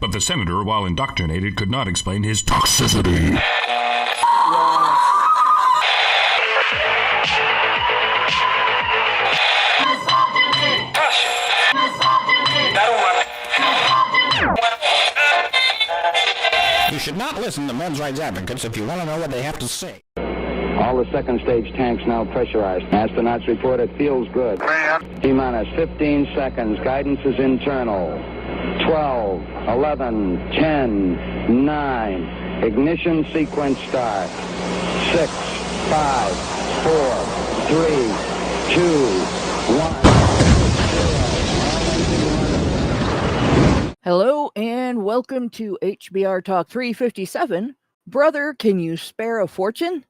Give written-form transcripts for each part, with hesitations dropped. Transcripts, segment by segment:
But the senator, while indoctrinated, could not explain his toxicity. You should not listen to men's rights advocates if you want to know what they have to say. All the second stage tanks now pressurized. Astronauts report it feels good. T-minus 15 seconds. Guidance is internal. 12, 11, 10, 9. Ignition sequence start. 6, 5, 4, 3, 2, 1. Hello and welcome to HBR Talk 357. Brother, can you spare a fortune?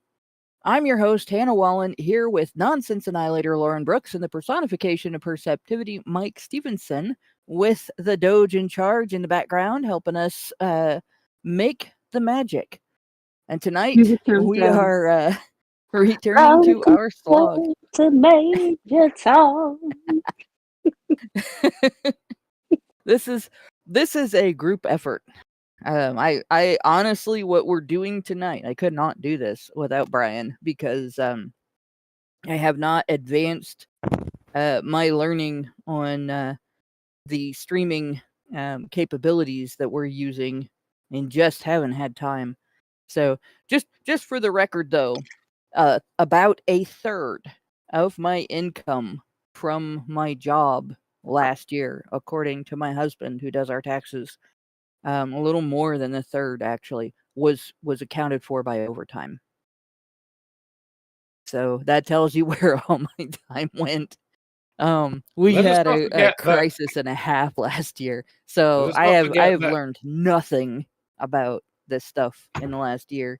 I'm your host, Hannah Wallen, here with Nonsense Annihilator Lauren Brooks and the personification of perceptivity, Mike Stevenson, with the Doge in charge in the background, helping us make the magic. And tonight, we are returning to our slog. To Major Tom. This is a group effort. I honestly, what we're doing tonight, I could not do this without Brian because I have not advanced my learning on the streaming capabilities that we're using and just haven't had time. So just for the record though, about a third of my income from my job last year, according to my husband who does our taxes, a little more than a third actually was accounted for by overtime. So that tells you where all my time went. We had a crisis and a half last year, so I have learned nothing about this stuff in the last year.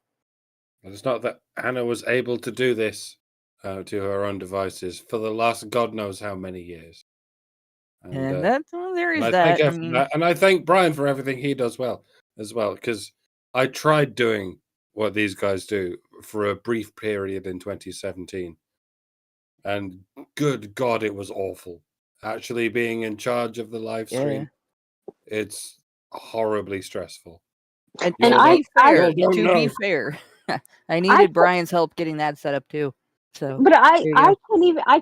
It's not that Hannah was able to do this to her own devices for the last God knows how many years. And there is that. that. And I thank Brian for everything he does as well, because I tried doing what these guys do for a brief period in 2017. And good God, it was awful. Actually being in charge of the live stream, it's horribly stressful. And to be fair, I needed Brian's help getting that set up too. So, but I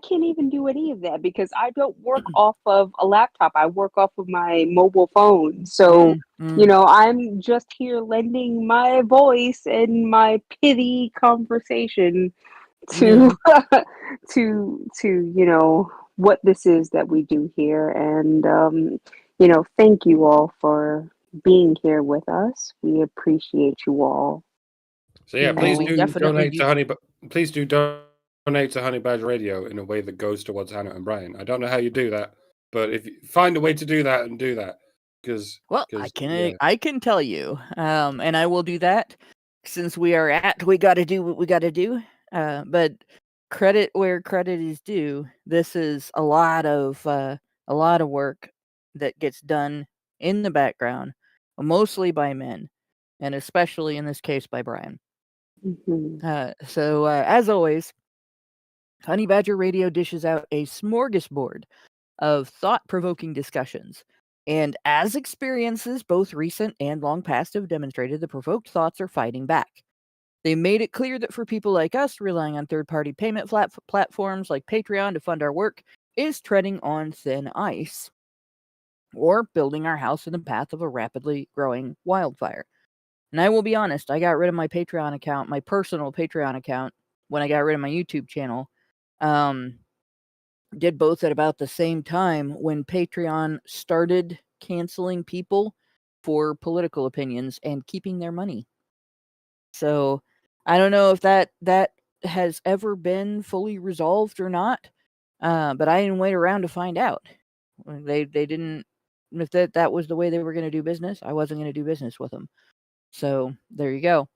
can't even do any of that because I don't work off of a laptop. I work off of my mobile phone. So, you know, I'm just here lending my voice and my pity conversation to you know what this is that we do here. And you know, thank you all for being here with us. We appreciate you all. So yeah, please do donate to Honey. Please do donate to Honey Badger Radio in a way that goes towards Hannah and Brian. I don't know how you do that, but if you find a way to do that and do that, because I can tell you, and I will do that since we got to do what we got to do. But credit where credit is due. This is a lot of work that gets done in the background, mostly by men, and especially in this case by Brian. So as always, Honey Badger Radio dishes out a smorgasbord of thought-provoking discussions. And as experiences, both recent and long past, have demonstrated, the provoked thoughts are fighting back. They made it clear that for people like us, relying on third-party payment platforms like Patreon to fund our work is treading on thin ice, or building our house in the path of a rapidly growing wildfire. And I will be honest, I got rid of my Patreon account, my personal Patreon account, when I got rid of my YouTube channel. Did both at about the same time when Patreon started canceling people for political opinions and keeping their money. So I don't know if that has ever been fully resolved or not, but I didn't wait around to find out. They didn't. If that was the way they were going to do business, I wasn't going to do business with them. So there you go.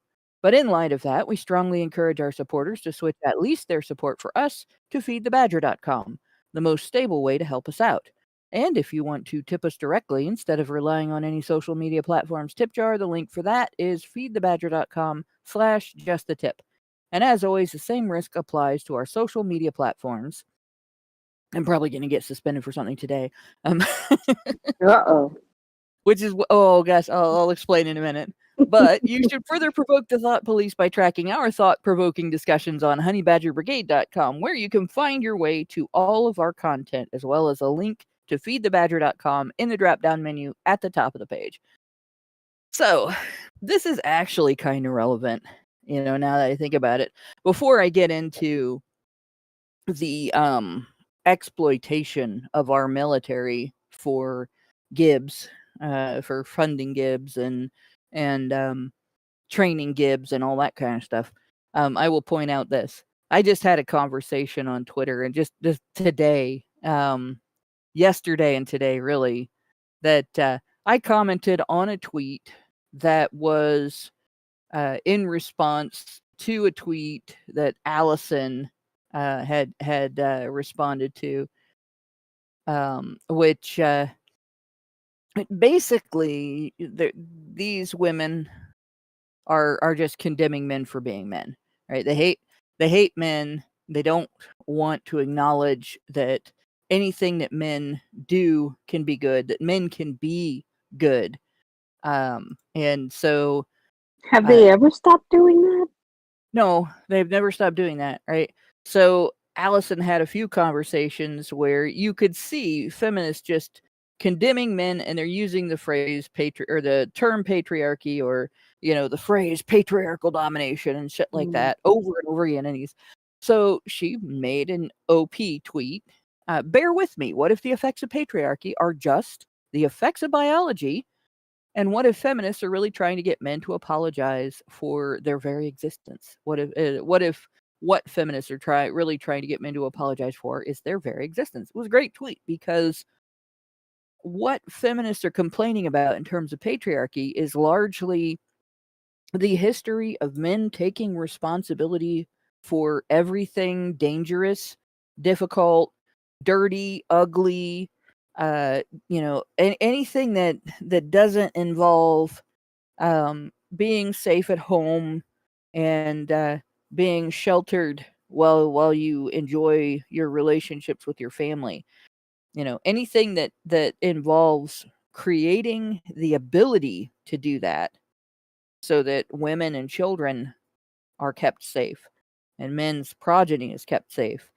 But in light of that, we strongly encourage our supporters to switch at least their support for us to feedthebadger.com, the most stable way to help us out. And if you want to tip us directly instead of relying on any social media platforms tip jar, the link for that is feedthebadger.com/justthetip. And as always, the same risk applies to our social media platforms. I'm probably going to get suspended for something today. Uh-oh. Which is, oh gosh, I'll explain in a minute. But you should further provoke the thought police by tracking our thought-provoking discussions on honeybadgerbrigade.com, where you can find your way to all of our content, as well as a link to feedthebadger.com in the drop-down menu at the top of the page. So, this is actually kind of relevant, now that I think about it. Before I get into the exploitation of our military for Gibbs, for funding Gibbs and training Gibbs and all that kind of stuff, I will point out this. I just had a conversation on Twitter, and just today, yesterday and today, really, that I commented on a tweet that was in response to a tweet that Allison had responded to, which basically these women are just condemning men for being men, right? They hate men. They don't want to acknowledge that anything that men do can be good, that men can be good. And so Have they ever stopped doing that? no, they've never stopped doing that, right? So Allison had a few conversations where you could see feminists just condemning men, and they're using the phrase or the term patriarchy, or the phrase patriarchal domination and shit like that over and over again. And so she made an OP tweet. Bear with me. What if the effects of patriarchy are just the effects of biology? And what if feminists are really trying to get men to apologize for their very existence? What if what feminists are really trying to get men to apologize for is their very existence? It was a great tweet, because what feminists are complaining about in terms of patriarchy is largely the history of men taking responsibility for everything dangerous, difficult, dirty, ugly, anything that doesn't involve being safe at home and being sheltered while you enjoy your relationships with your family. Anything that involves creating the ability to do that, so that women and children are kept safe, and men's progeny is kept safe,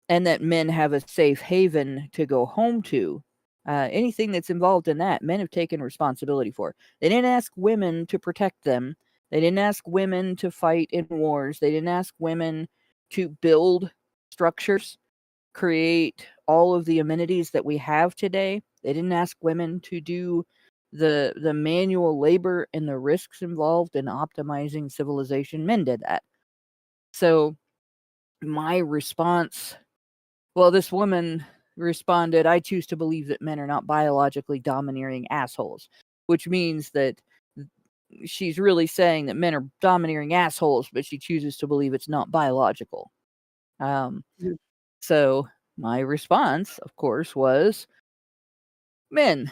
and that men have a safe haven to go home to. Anything that's involved in that, men have taken responsibility for. They didn't ask women to protect them. They didn't ask women to fight in wars. They didn't ask women to build structures, create all of the amenities that we have today. They didn't ask women to do the manual labor and the risks involved in optimizing civilization. Men did that. So my response, well, this woman responded, I choose to believe that men are not biologically domineering assholes, which means that she's really saying that men are domineering assholes, but she chooses to believe it's not biological. So my response, of course, was, men,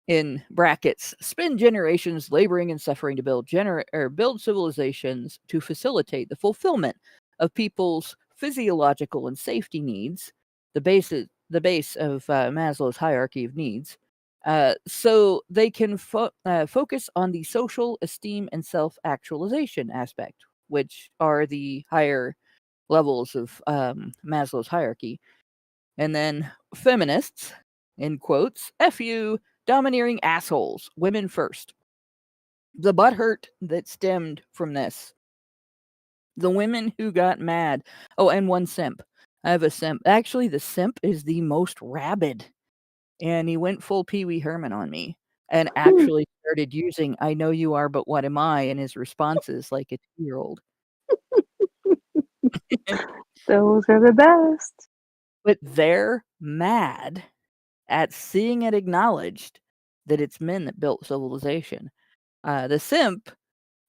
in brackets, spend generations laboring and suffering to build civilizations to facilitate the fulfillment of people's physiological and safety needs, the base of Maslow's hierarchy of needs, so they can focus on the social esteem and self-actualization aspect, which are the higher levels of Maslow's hierarchy. And then feminists, in quotes, F you, domineering assholes, women first. The butthurt that stemmed from this. The women who got mad. Oh, and one simp. I have a simp. Actually, the simp is the most rabid. And he went full Pee Wee Herman on me. And actually started using I know you are, but what am I? In his responses like a 2-year-old. Those are the best. But they're mad at seeing it acknowledged that it's men that built civilization. The simp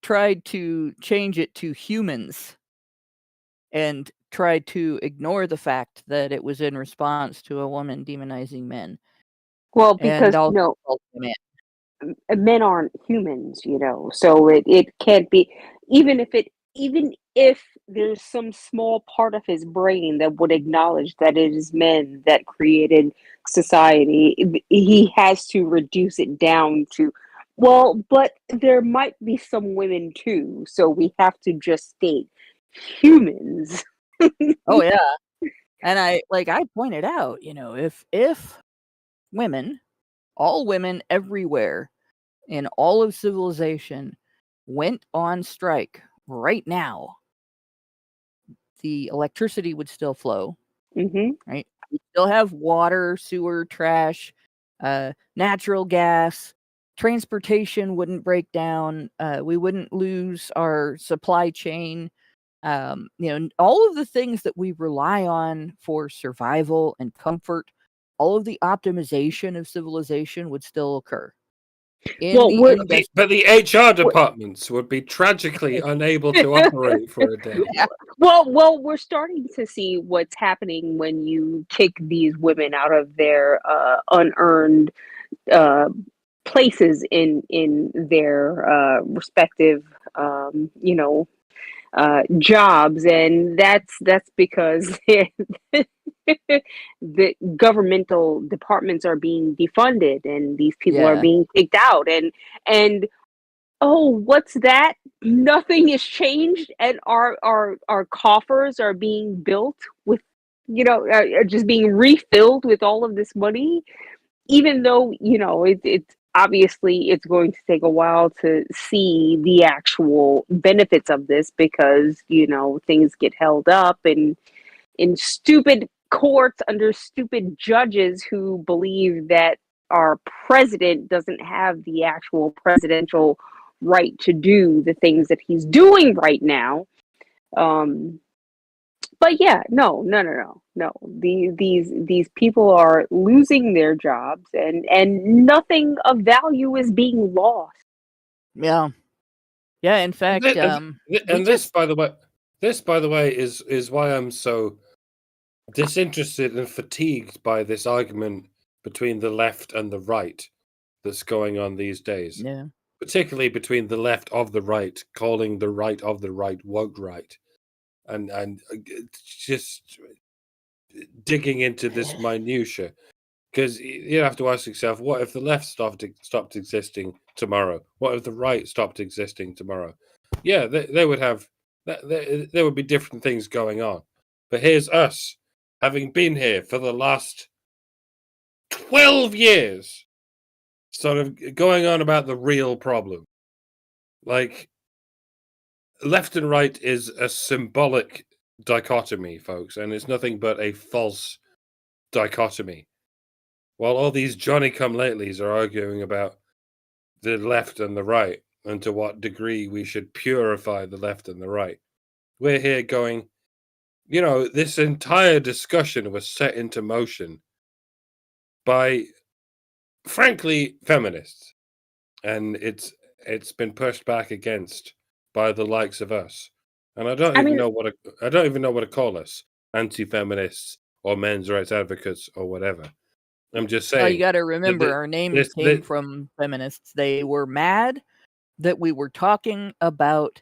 tried to change it to humans and tried to ignore the fact that it was in response to a woman demonizing men. Well, because men aren't humans, so it can't be, even if there's some small part of his brain that would acknowledge that it is men that created society. He has to reduce it down to, well, but there might be some women too, so we have to just state humans. Oh yeah. And I pointed out, if women, all women everywhere in all of civilization went on strike right now, the electricity would still flow, Hmm. right? We still have water, sewer, trash, natural gas. Transportation wouldn't break down. We wouldn't lose our supply chain. All of the things that we rely on for survival and comfort, all of the optimization of civilization would still occur. In Well, the we're But the HR departments would be tragically unable to operate for a day. Yeah. well, we're starting to see what's happening when you kick these women out of their unearned uh, places in their respective jobs, and that's because the governmental departments are being defunded, and these people are Yeah. being kicked out, and oh, what's that? Nothing has changed, and our coffers are being built with, are just being refilled with all of this money, even though it's obviously it's going to take a while to see the actual benefits of this, because things get held up in stupid courts under stupid judges who believe that our president doesn't have the actual presidential right to do the things that he's doing right now. Um, but yeah, no. These people are losing their jobs, and nothing of value is being lost. Yeah. Yeah. In And, fact, thi- and, thi- we and this, just by the way, is why I'm so disinterested and fatigued by this argument between the left and the right that's going on these days, yeah. particularly between the left of the right calling the right of the right woke right, and just digging into this minutia. Because you have to ask yourself, what if the left stopped existing tomorrow? What if the right stopped existing tomorrow? Yeah, they would have there would be different things going on. But here's us, having been here for the last 12 years, sort of going on about the real problem. Like, left and right is a symbolic dichotomy, folks, and it's nothing but a false dichotomy. While all these Johnny come latelys are arguing about the left and the right and to what degree we should purify the left and the right, we're here going, this entire discussion was set into motion by, frankly, feminists, and it's been pushed back against by the likes of us. And I don't I even mean, know what to call us, anti-feminists or men's rights advocates or whatever. I'm just Well, you saying got to that remember, our names this, came from feminists. They were mad that we were talking about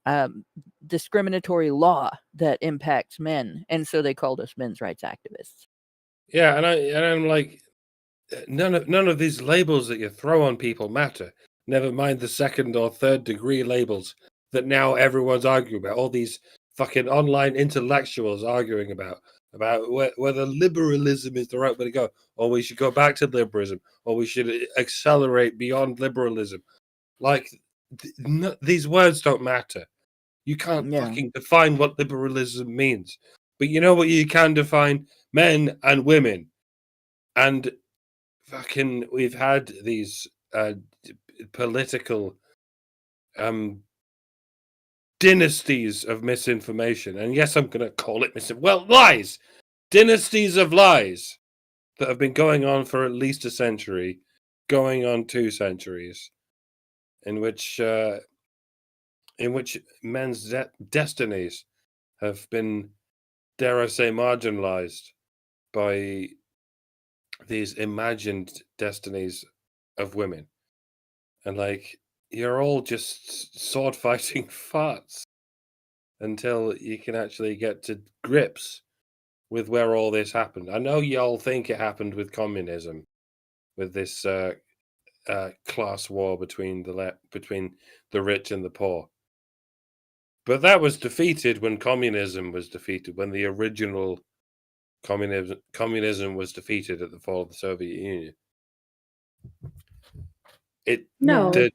um, discriminatory law that impacts men, and so they called us men's rights activists. yeah, and I'm like, none of these labels that you throw on people matter. Never mind the second or third degree labels that now everyone's arguing about. All these fucking online intellectuals arguing about whether liberalism is the right way to go, or we should go back to liberalism, or we should accelerate beyond liberalism. Like, these words don't matter. You can't Yeah. fucking define what liberalism means. But you know what you can define? Men and women. And fucking, we've had these political dynasties of misinformation. And yes, I'm going to call it lies. Dynasties of lies that have been going on for at least a century, going on 2 centuries, in which men's destinies have been, dare I say, marginalized by these imagined destinies of women. And like, you're all just sword fighting farts. until you can actually get to grips with where all this happened. I know y'all think it happened with communism, with this class war between the rich and the poor. But that was defeated when communism was defeated, when the original communism was defeated at the fall of the Soviet Union. The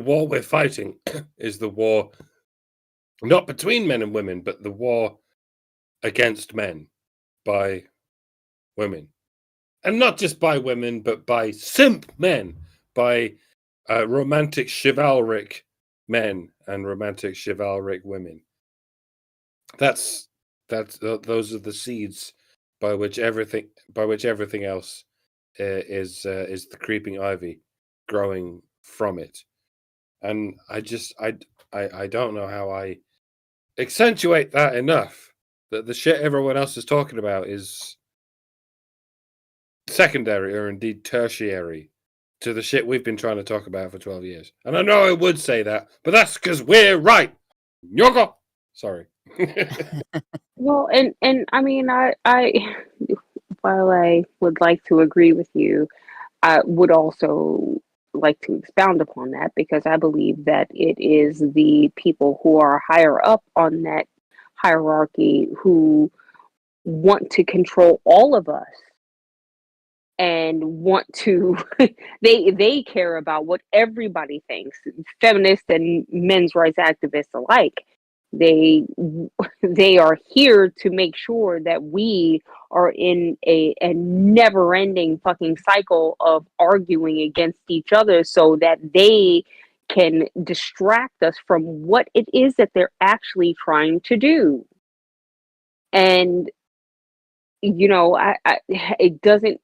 war we're fighting is the war not between men and women, but the war against men by women. And not just by women, but by simp men, by romantic chivalric men and romantic chivalric women. Those are the seeds by which everything else is the creeping ivy growing from it. And I don't know how I accentuate that enough, that the shit everyone else is talking about is secondary or indeed tertiary to the shit we've been trying to talk about for 12 years. And I know I would say that, but that's because we're right. Nyoko! Sorry. Well, and I mean, I while I would like to agree with you, I would also like to expound upon that, because I believe that it is the people who are higher up on that hierarchy who want to control all of us and want to they care about what everybody thinks, feminists and men's rights activists alike. They are here to make sure that we are in a never-ending fucking cycle of arguing against each other, so that they can distract us from what it is that they're actually trying to do. And I it doesn't,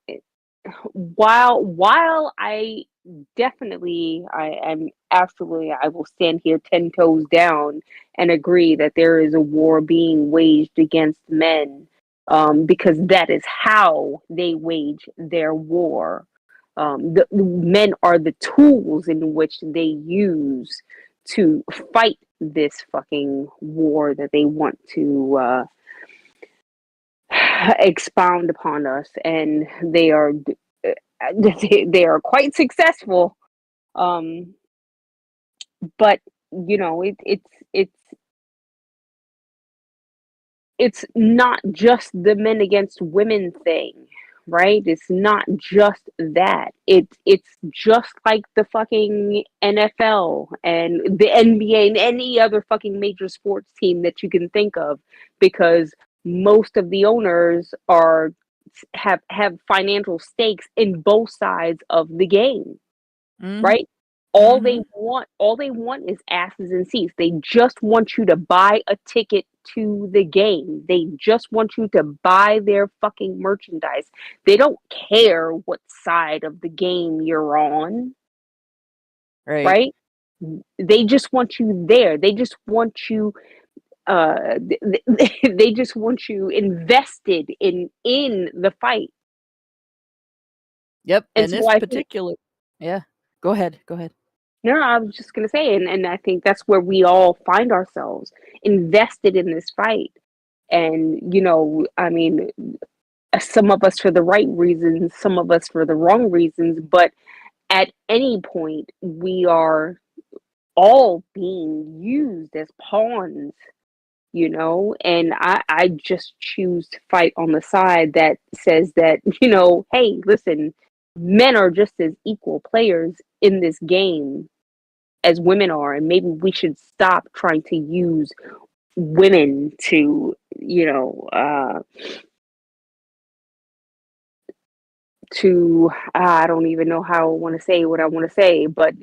while I definitely, I will stand here 10 toes down and agree that there is a war being waged against men, because that is how they wage their war. The men are the tools in which they use to fight this fucking war that they want to expound upon us, and they are quite successful. But it's not just the men against women thing, right? It's not just that. It's just like the fucking NFL and the NBA and any other fucking major sports team that you can think of, because most of the owners have financial stakes in both sides of the game, right? All they want is asses and seats. They just want you to buy a ticket to the game. They just want you to buy their fucking merchandise. They don't care what side of the game you're on. Right? They just want you there. They just want you they just want you invested in the fight. Yep. And this particular yeah. Go ahead. No, I was just going to say, and I think that's where we all find ourselves, invested in this fight. And, I mean, some of us for the right reasons, some of us for the wrong reasons, but at any point, we are all being used as pawns, and I just choose to fight on the side that says that, hey, listen, men are just as equal players in this game as women are, and maybe we should stop trying to use women to I don't even know how I want to say what I want to say, but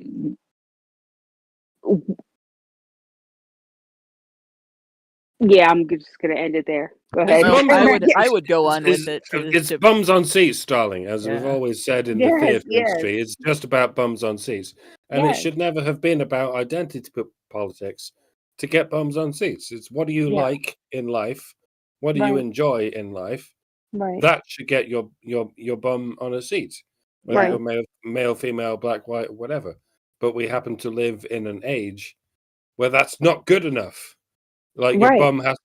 yeah, I'm just gonna end it there. Go ahead. Well, I would go on with it. It's bums on seats, darling, as we've always said in the theatre industry. It's just about bums on seats. And it should never have been about identity politics to get bums on seats. It's what do you like in life? What do you enjoy in life? Right. That should get your bum on a seat. Whether you're male, female, black, white, whatever. But we happen to live in an age where that's not good enough. Like Right.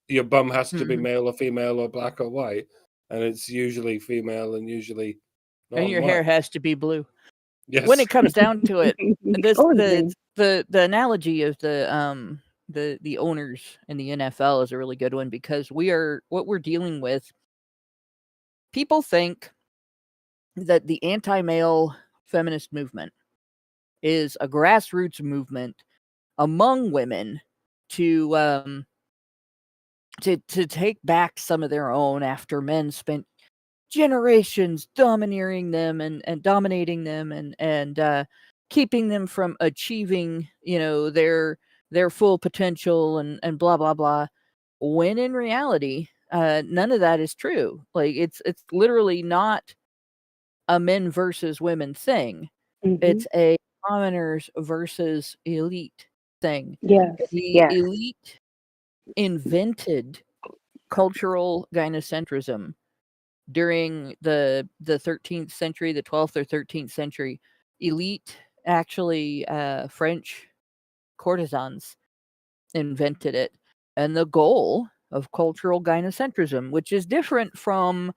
your bum has to be male or female or black or white, and it's usually female and usually not And your white. hair has to be blue. Yes. When it comes down to it, Gorgeous. the analogy of the owners in the NFL is a really good one, because what we're dealing with. People think that the anti-male feminist movement is a grassroots movement among women to take back some of their own after men spent generations domineering them and dominating them and keeping them from achieving, their full potential and blah blah blah. When in reality, none of that is true. Like it's literally not a men versus women thing. It's a commoners versus elite thing. Yes. The elite invented cultural gynocentrism during the 13th century, the 12th or 13th century. Elite, actually, French courtesans invented it. And the goal of cultural gynocentrism, which is different from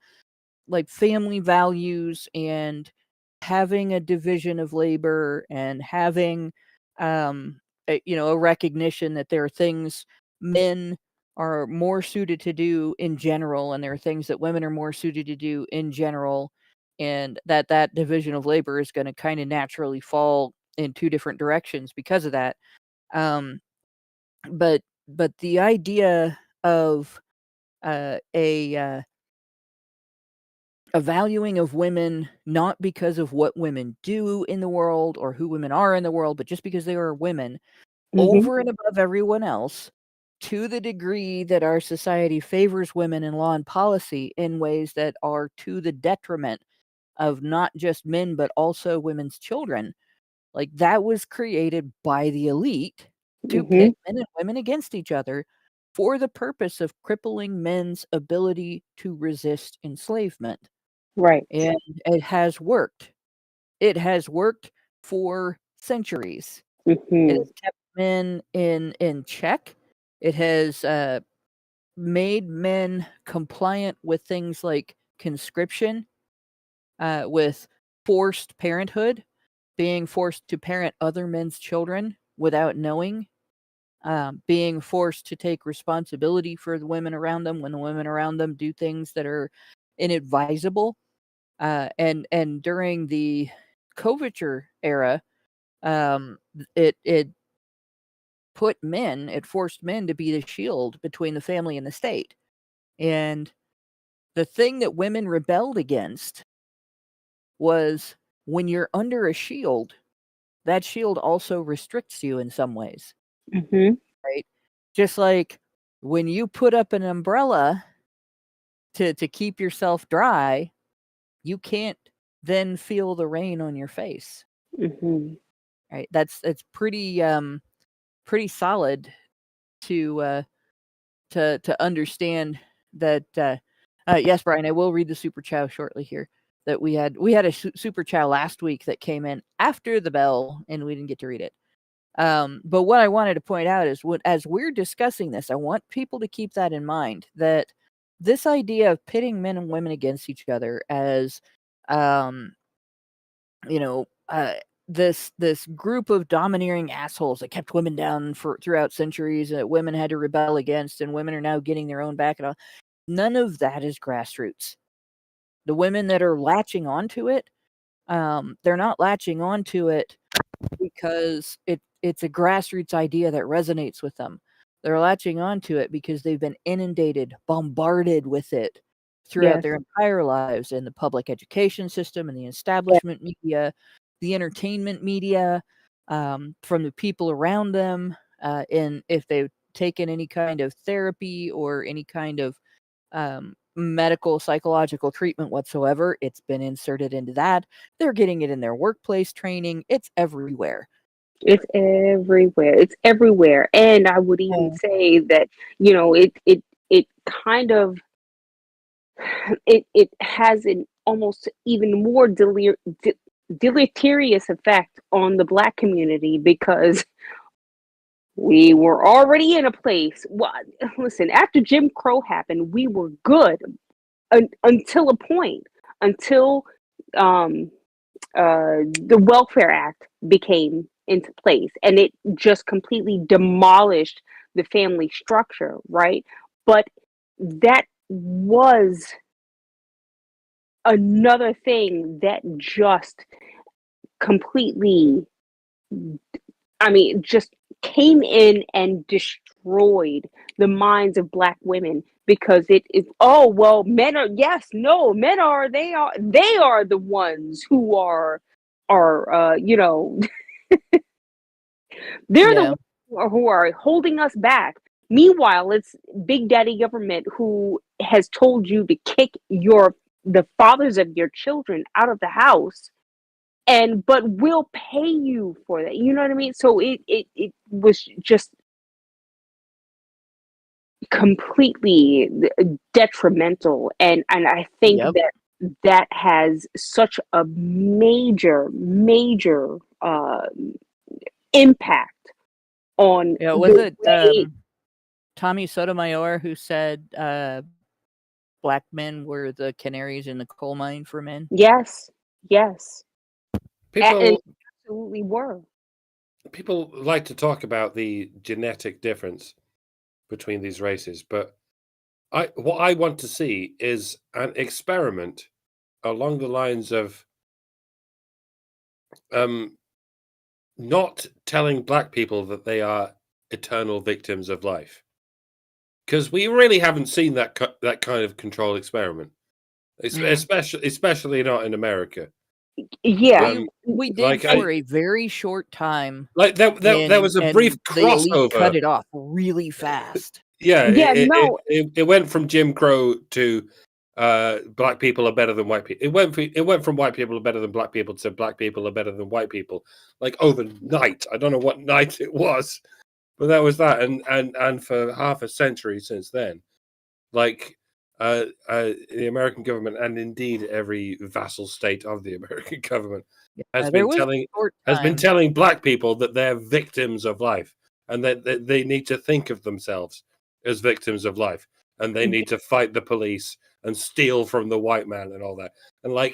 like family values and having a division of labor and having a recognition that there are things men are more suited to do in general, and there are things that women are more suited to do in general, and that division of labor is going to kind of naturally fall in two different directions because of that. um but the idea of a valuing of women, not because of what women do in the world or who women are in the world, but just because they are women, over and above everyone else, to the degree that our society favors women in law and policy in ways that are to the detriment of not just men, but also women's children. Like, that was created by the elite to pit men and women against each other for the purpose of crippling men's ability to resist enslavement. Right. And it has worked. It has worked for centuries. It has kept men in check. It has made men compliant with things like conscription, with forced parenthood, being forced to parent other men's children without knowing, being forced to take responsibility for the women around them when the women around them do things that are inadvisable. And during the coverture era, it forced men to be the shield between the family and the state. And the thing that women rebelled against was, when you're under a shield, that shield also restricts you in some ways, right? Just like when you put up an umbrella to keep yourself dry, you can't then feel the rain on your face. Right? It's pretty solid to understand that. Yes, Brian, I will read the super chow shortly here. That we had a super chow last week that came in after the bell, and we didn't get to read it. But what I wanted to point out is, as we're discussing this, I want people to keep that in mind, that this idea of pitting men and women against each other as, you know, this group of domineering assholes that kept women down throughout centuries, that women had to rebel against, and women are now getting their own back and all. None of that is grassroots. The women that are latching onto it, they're not latching onto it because it's a grassroots idea that resonates with them. They're latching onto it because they've been inundated, bombarded with it throughout their entire lives, in the public education system, and the establishment media, the entertainment media, from the people around them, and if they've taken any kind of therapy or any kind of medical psychological treatment whatsoever, it's been inserted into that. They're getting it in their workplace training. It's everywhere. It's everywhere. It's everywhere. And I would even say that, it kind of it has an almost even more deleterious effect on the Black community, because We were already in a place. Well, listen, after Jim Crow happened, we were good until a point, until um, the Welfare Act became into place, and it just completely demolished the family structure, right? But that was another thing that just completely, I mean, just came in and destroyed the minds of Black women, because it is, oh well, men are, yes, no, men are, they are the ones who are they're the Yeah. ones who are holding us back. Meanwhile, it's Big Daddy Government who has told you to kick the fathers of your children out of the house, and but we'll pay you for that. You know what I mean? So it was just completely detrimental, and I think Yep. that has such a major impact on Yeah. Was the it way. Tommy Sotomayor who said black men were the canaries in the coal mine for men? Yes, yes, and People absolutely were. people like to talk about the genetic difference between these races, but what I want to see is an experiment along the lines of um, not telling Black people that they are eternal victims of life, because we really haven't seen that kind of control experiment, Mm. especially not in America. Yeah, We Um, we did like I for a very short time, like there was a brief and the elite cut crossover. it off really fast. Yeah, yeah, no, it went from Jim Crow to Black people are better than white people. It went from white people are better than Black people to Black people are better than white people, like overnight. I don't know what night it was, but that was that, and for half a century since then, like the American government, and indeed every vassal state of the American government, has There been was a telling short time. Black people that they're victims of life, and that they need to think of themselves as victims of life, and they need to fight the police and steal from the white man and all that. And well,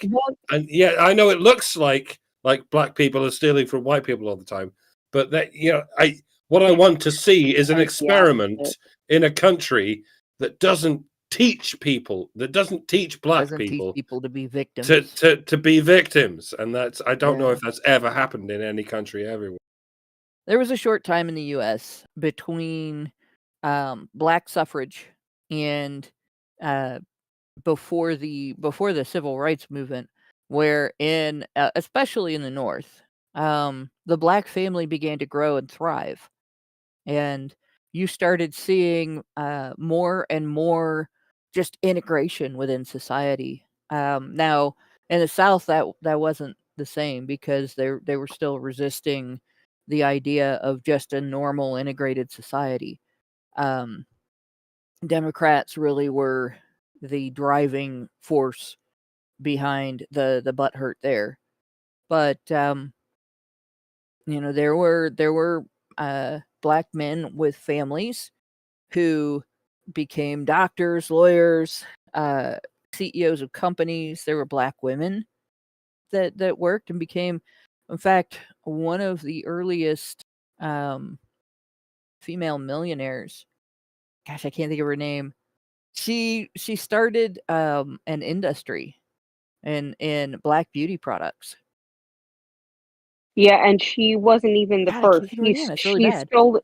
yeah, I know it looks like Black people are stealing from white people all the time, but that, what I want to see is an that's the opposite. experiment in a country that doesn't teach Black Doesn't teach people people to be to victims. to be victims, and I don't know Yeah. if that's ever happened in any country everywhere. There was a short time in the US between black suffrage and uh, before the civil rights movement, where in especially in the North, the black family began to grow and thrive, and you started seeing more and more just integration within society. Now, in the South, that wasn't the same, because they were still resisting the idea of just a normal integrated society. Um, Democrats really were the driving force behind the butthurt there. But there were black men with families who became doctors, lawyers, uh, CEOs of companies. There were black women that worked and became, in fact, one of the earliest um, female millionaires. Gosh, I can't think of her name. She started an industry in black beauty products. Yeah, and she wasn't even the God, I first. can't think of her name. That's really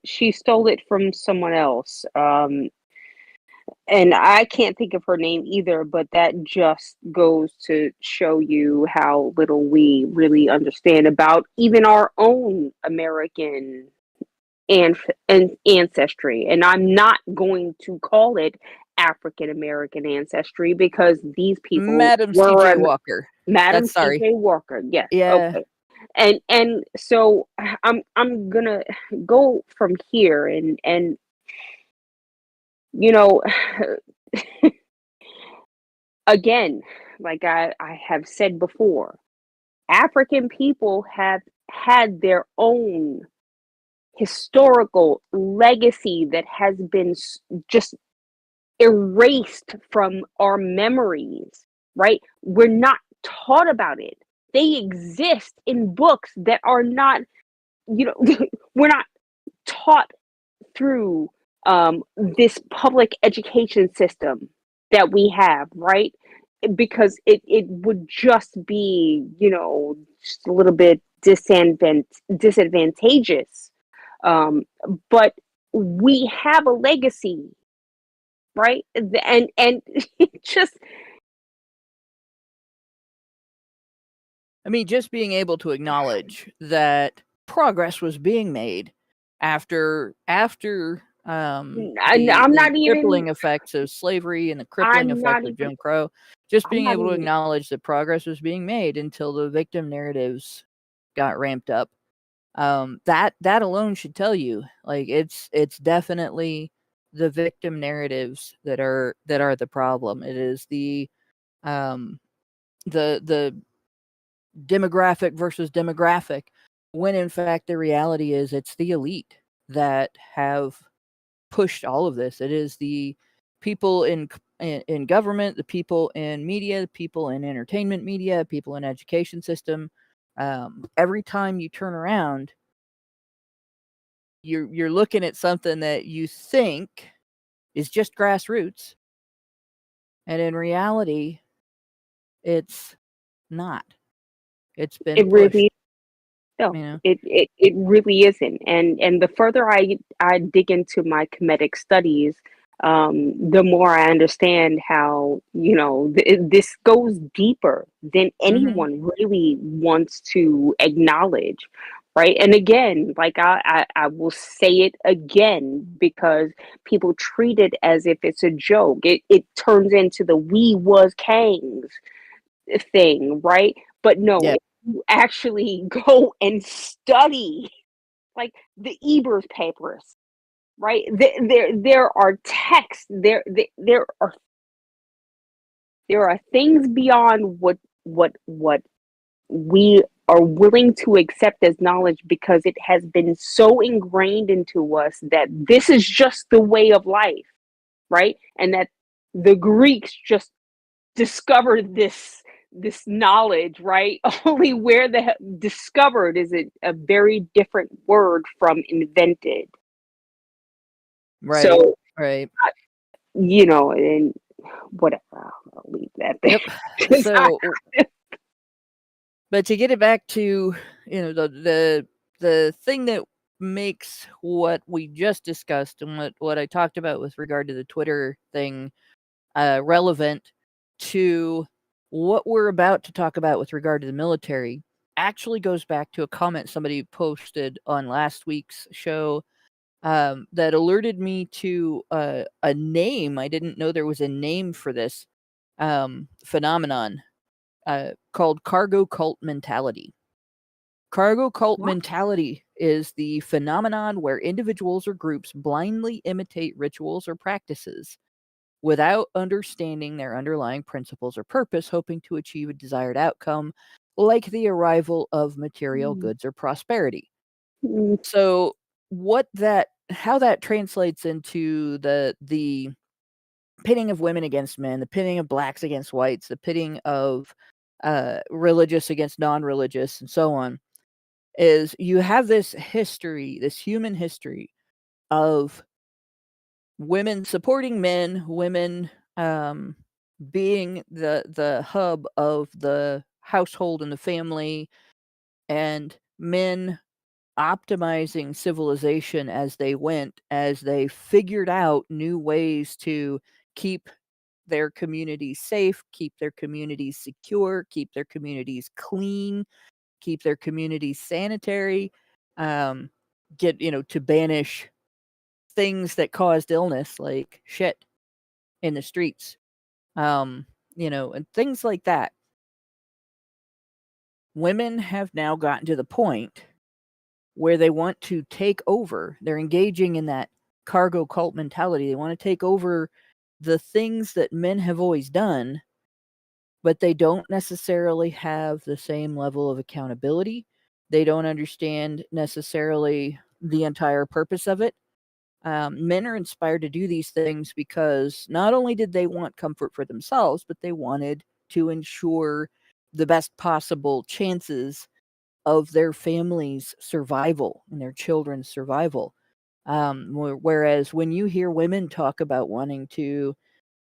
She bad. stole it from someone else. And I can't think of her name either, but that just goes to show you how little we really understand about even our own American and ancestry. And I'm not going to call it African American ancestry, because these people Madam were C.J. Walker. Madam That's sorry. C.J. Walker. Yes, Yeah. okay. And so I'm gonna go from here, and you know again, like I have said before, African people have had their own historical legacy that has been just erased from our memories, right? We're not taught about it. They exist in books that are not, we're not taught through this public education system that we have, right? Because it would just be, just a little bit disadvantageous. But we have a legacy, right? And it just, I mean, just being able to acknowledge that progress was being made after the I'm not even, crippling effects of slavery and the crippling I'm not effects of even, Jim Crow, just I'm being not able to even, acknowledge that progress was being made until the victim narratives got ramped up. That alone should tell you, like, it's definitely the victim narratives that are the problem. It is the demographic versus demographic, when in fact the reality is it's the elite that have pushed all of this. It is the people in government, the people in media, the people in entertainment media, people in education system. Every time you turn around, you're looking at something that you think is just grassroots, and in reality, it's not. It's been it pushed. really, no, You know. it really isn't. And the further I dig into my comedic studies, the more I understand how, this goes deeper than anyone really wants to acknowledge, right? And again, like I will say it again, because people treat it as if it's a joke. It turns into the "we was kangs" thing, right? But no, Yeah. if you actually go and study, like, the Ebers papers, right? There are texts, there are things beyond what we are willing to accept as knowledge, because it has been so ingrained into us that this is just the way of life, right? And that the Greeks just discovered this knowledge, right? Only where the discovered is a very different word from invented. Right. So, Right. and whatever, I'll leave that there. Yep. So, but to get it back to, the thing that makes what we just discussed and what I talked about with regard to the Twitter thing relevant to what we're about to talk about with regard to the military actually goes back to a comment somebody posted on last week's show that alerted me to a name. I didn't know there was a name for this phenomenon called cargo cult mentality. Cargo cult mentality is the phenomenon where individuals or groups blindly imitate rituals or practices without understanding their underlying principles or purpose, hoping to achieve a desired outcome, like the arrival of material goods or prosperity. So, how that translates into the pitting of women against men, the pitting of blacks against whites, the pitting of religious against non-religious, and so on, is you have this history, this human history of women supporting men, women being the hub of the household and the family, and men optimizing civilization as they went, as they figured out new ways to keep their communities safe, keep their communities secure, keep their communities clean, keep their communities sanitary, um, to banish things that caused illness like shit in the streets, and things like that. Women have now gotten to the point where they want to take over. They're engaging in that cargo cult mentality. They want to take over the things that men have always done, but they don't necessarily have the same level of accountability. They don't understand necessarily the entire purpose of it. Men are inspired to do these things because not only did they want comfort for themselves, but they wanted to ensure the best possible chances of their family's survival and their children's survival. Whereas when you hear women talk about wanting to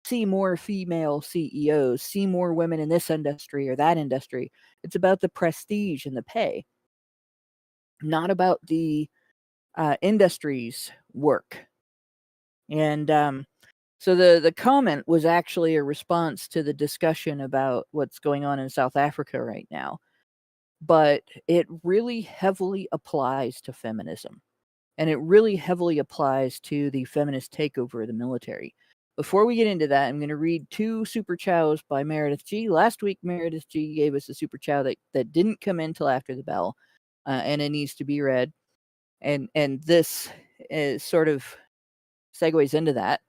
see more female CEOs, see more women in this industry or that industry, it's about the prestige and the pay, not about the industry's work. And so the comment was actually a response to the discussion about what's going on in South Africa right now. But it really heavily applies to feminism. And it really heavily applies to the feminist takeover of the military. Before we get into that, I'm going to read 2 super chows by Meredith G. Last week, Meredith G gave us a super chow that didn't come in till after the bell, and it needs to be read. And this is sort of segues into that.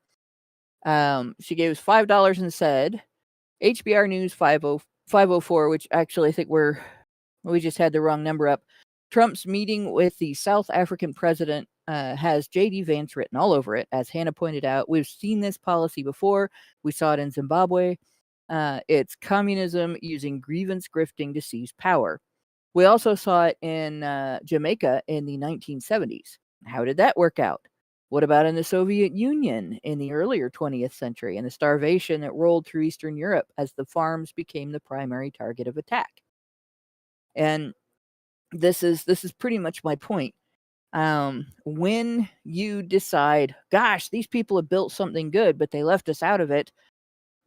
She gave us $5 and said, HBR News 504, which actually I think we just had the wrong number up. Trump's meeting with the South African president has J.D. Vance written all over it. As Hannah pointed out, we've seen this policy before. We saw it in Zimbabwe. It's communism using grievance grifting to seize power. We also saw it in Jamaica in the 1970s. How did that work out? What about in the Soviet Union in the earlier 20th century and the starvation that rolled through Eastern Europe as the farms became the primary target of attack? And this is pretty much my point. When you decide, gosh, these people have built something good, but they left us out of it,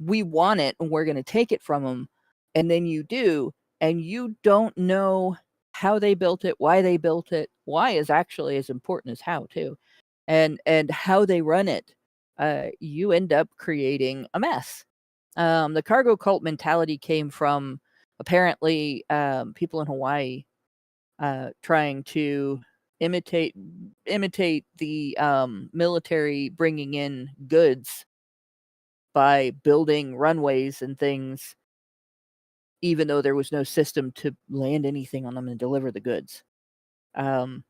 we want it and we're going to take it from them, and then you do, and you don't know how they built it, why they built it. Why is actually as important as how, too, and how they run it. You end up creating a mess. The cargo cult mentality came from apparently people in Hawaii trying to imitate the military bringing in goods by building runways and things, even though there was no system to land anything on them and deliver the goods. And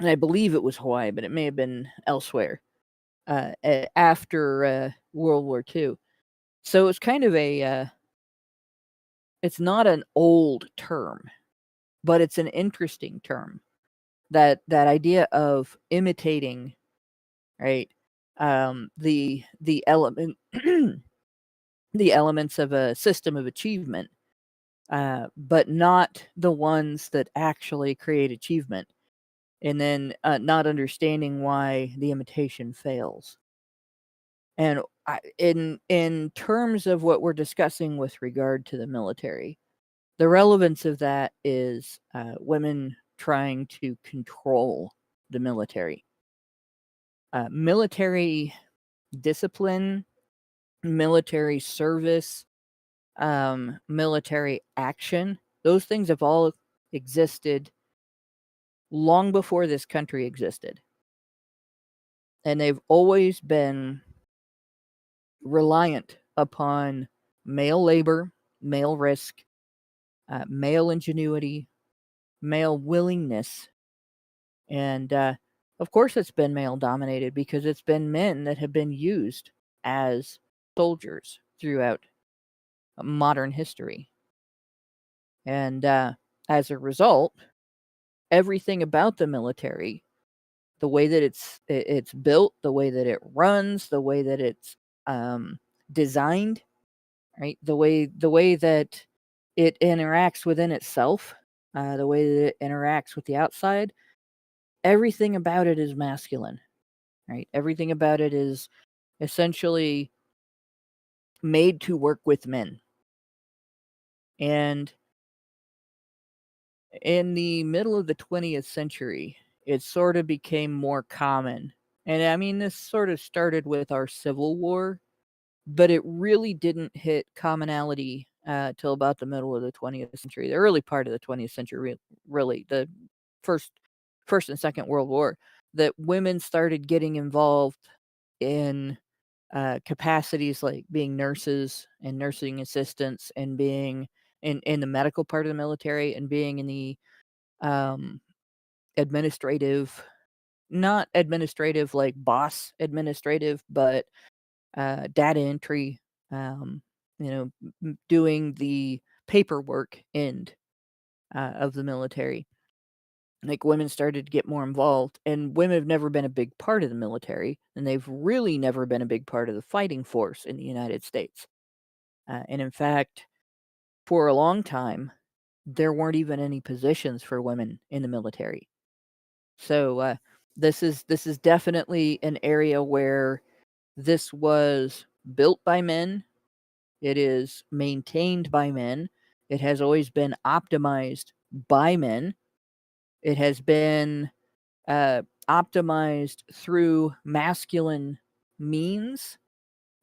I believe it was Hawaii, but it may have been elsewhere after World War II. So it's kind of it's not an old term, but it's an interesting term. That idea of imitating, right? The element, the elements of a system of achievement, but not the ones that actually create achievement, and then not understanding why the imitation fails. And in terms of what we're discussing with regard to the military, the relevance of that is women trying to control the military. Military discipline, military service, military action, those things have all existed long before this country existed. And they've always been reliant upon male labor, male risk, male ingenuity, male willingness. And of course, it's been male dominated because it's been men that have been used as soldiers throughout modern history. And as a result, everything about the military, the way that it's built, the way that it runs, the way that it's designed, right? The way that it interacts within itself, the way that it interacts with the outside, everything about it is masculine, right? Everything about it is essentially made to work with men. And in the middle of the 20th century, it sort of became more common. And I mean, this sort of started with our Civil War, but it really didn't hit commonality till about the middle of the 20th century, the early part of the 20th century, really, the first and Second World War, that women started getting involved in capacities like being nurses and nursing assistants, and being in the medical part of the military, and being in the administrative, not administrative like boss administrative, but data entry, doing the paperwork end of the military. Like women started to get more involved, and women have never been a big part of the military, and they've really never been a big part of the fighting force in the United States. And in fact, for a long time, there weren't even any positions for women in the military. So this is definitely an area where this was built by men. It is maintained by men. It has always been optimized by men. It has been optimized through masculine means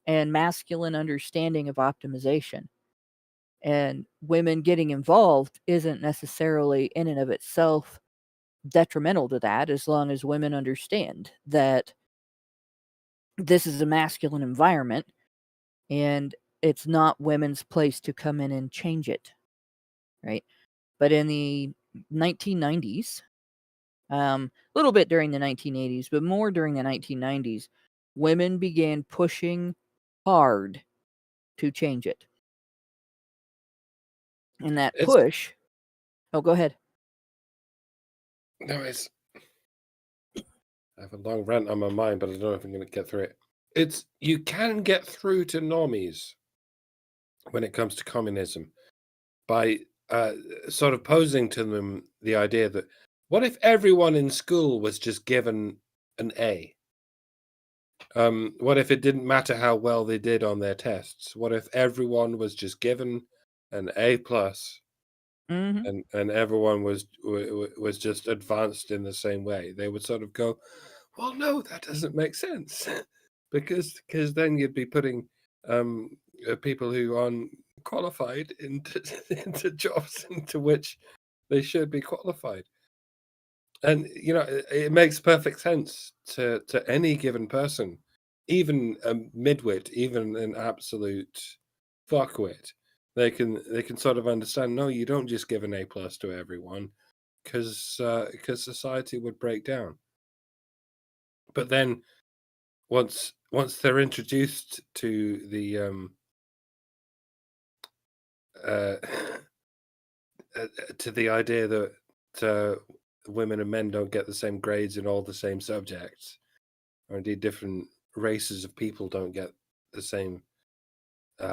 and masculine understanding of optimization. And women getting involved isn't necessarily in and of itself detrimental to that, as long as women understand that this is a masculine environment and it's not women's place to come in and change it, right? But in the 1990s, a little bit during the 1980s, but more during the 1990s, women began pushing hard to change it. And that It's push, oh, go ahead. no, it's. I have a long rant on my mind, but I don't know if I'm going to get through it. You can get through to normies when it comes to communism by sort of posing to them the idea that what if everyone in school was just given an A? What if it didn't matter how well they did on their tests? What if everyone was just given an A plus, Mm-hmm. and everyone was just advanced in the same way? They would sort of go, well, no, that doesn't make sense, because then you'd be putting people who aren't qualified into jobs into which they should be qualified. And it makes perfect sense to any given person, even a midwit, even an absolute fuckwit. They can sort of understand. No, you don't just give an A plus to everyone, because society would break down. But then once they're introduced to the uh, to the idea that women and men don't get the same grades in all the same subjects, or indeed different races of people don't get the same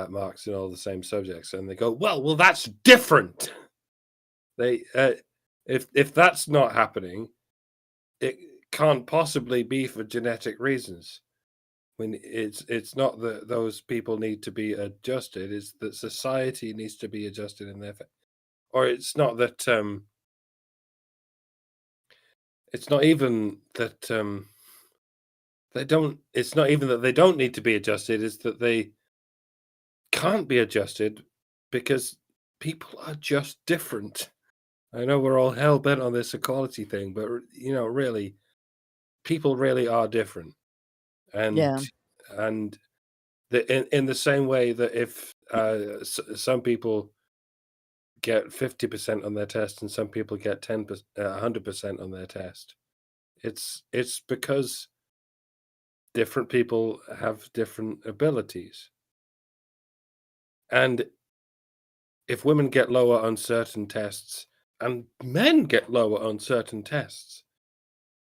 marks in all the same subjects, and they go, well, that's different. They if that's not happening, it can't possibly be for genetic reasons. When it's not that those people need to be adjusted, it's that society needs to be adjusted in their or it's not that it's not even that they don't it's not even that they don't need to be adjusted, it's that they can't be adjusted because people are just different. I know we're all hell bent on this equality thing, but really, people really are different, and Yeah. and in the same way that if some people get 50% on their test and some people get 100% on their test, it's because different people have different abilities, and if women get lower on certain tests and men get lower on certain tests,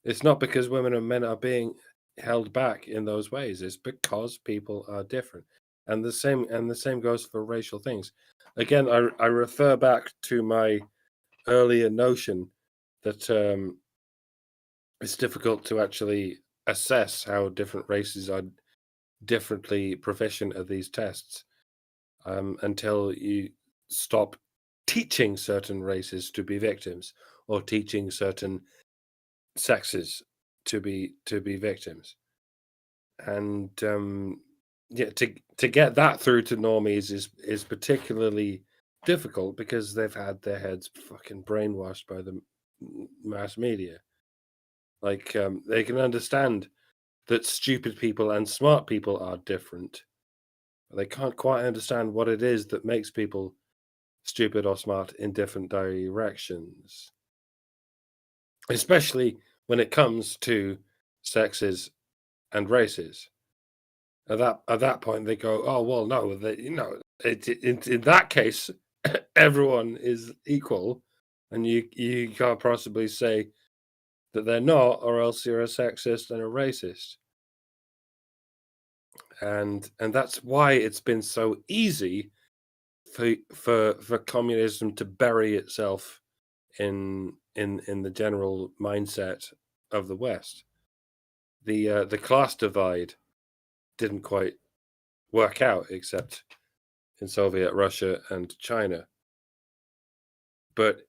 it's not because women and men are being held back in those ways. It's because people are different. And the same goes for racial things. Again, I refer back to my earlier notion that it's difficult to actually assess how different races are differently proficient at these tests until you stop teaching certain races to be victims, or teaching certain sexes to be victims. And to get that through to normies is particularly difficult because they've had their heads fucking brainwashed by the mass media. Like they can understand that stupid people and smart people are different, but they can't quite understand what it is that makes people stupid or smart in different directions. especially when it comes to sexes and races. At that point, they go, "Oh well, no, in that case, everyone is equal, and you can't possibly say that they're not, or else you're a sexist and a racist." And that's why it's been so easy for communism to bury itself in the general mindset of the West. The class divide didn't quite work out, except in Soviet Russia and China, but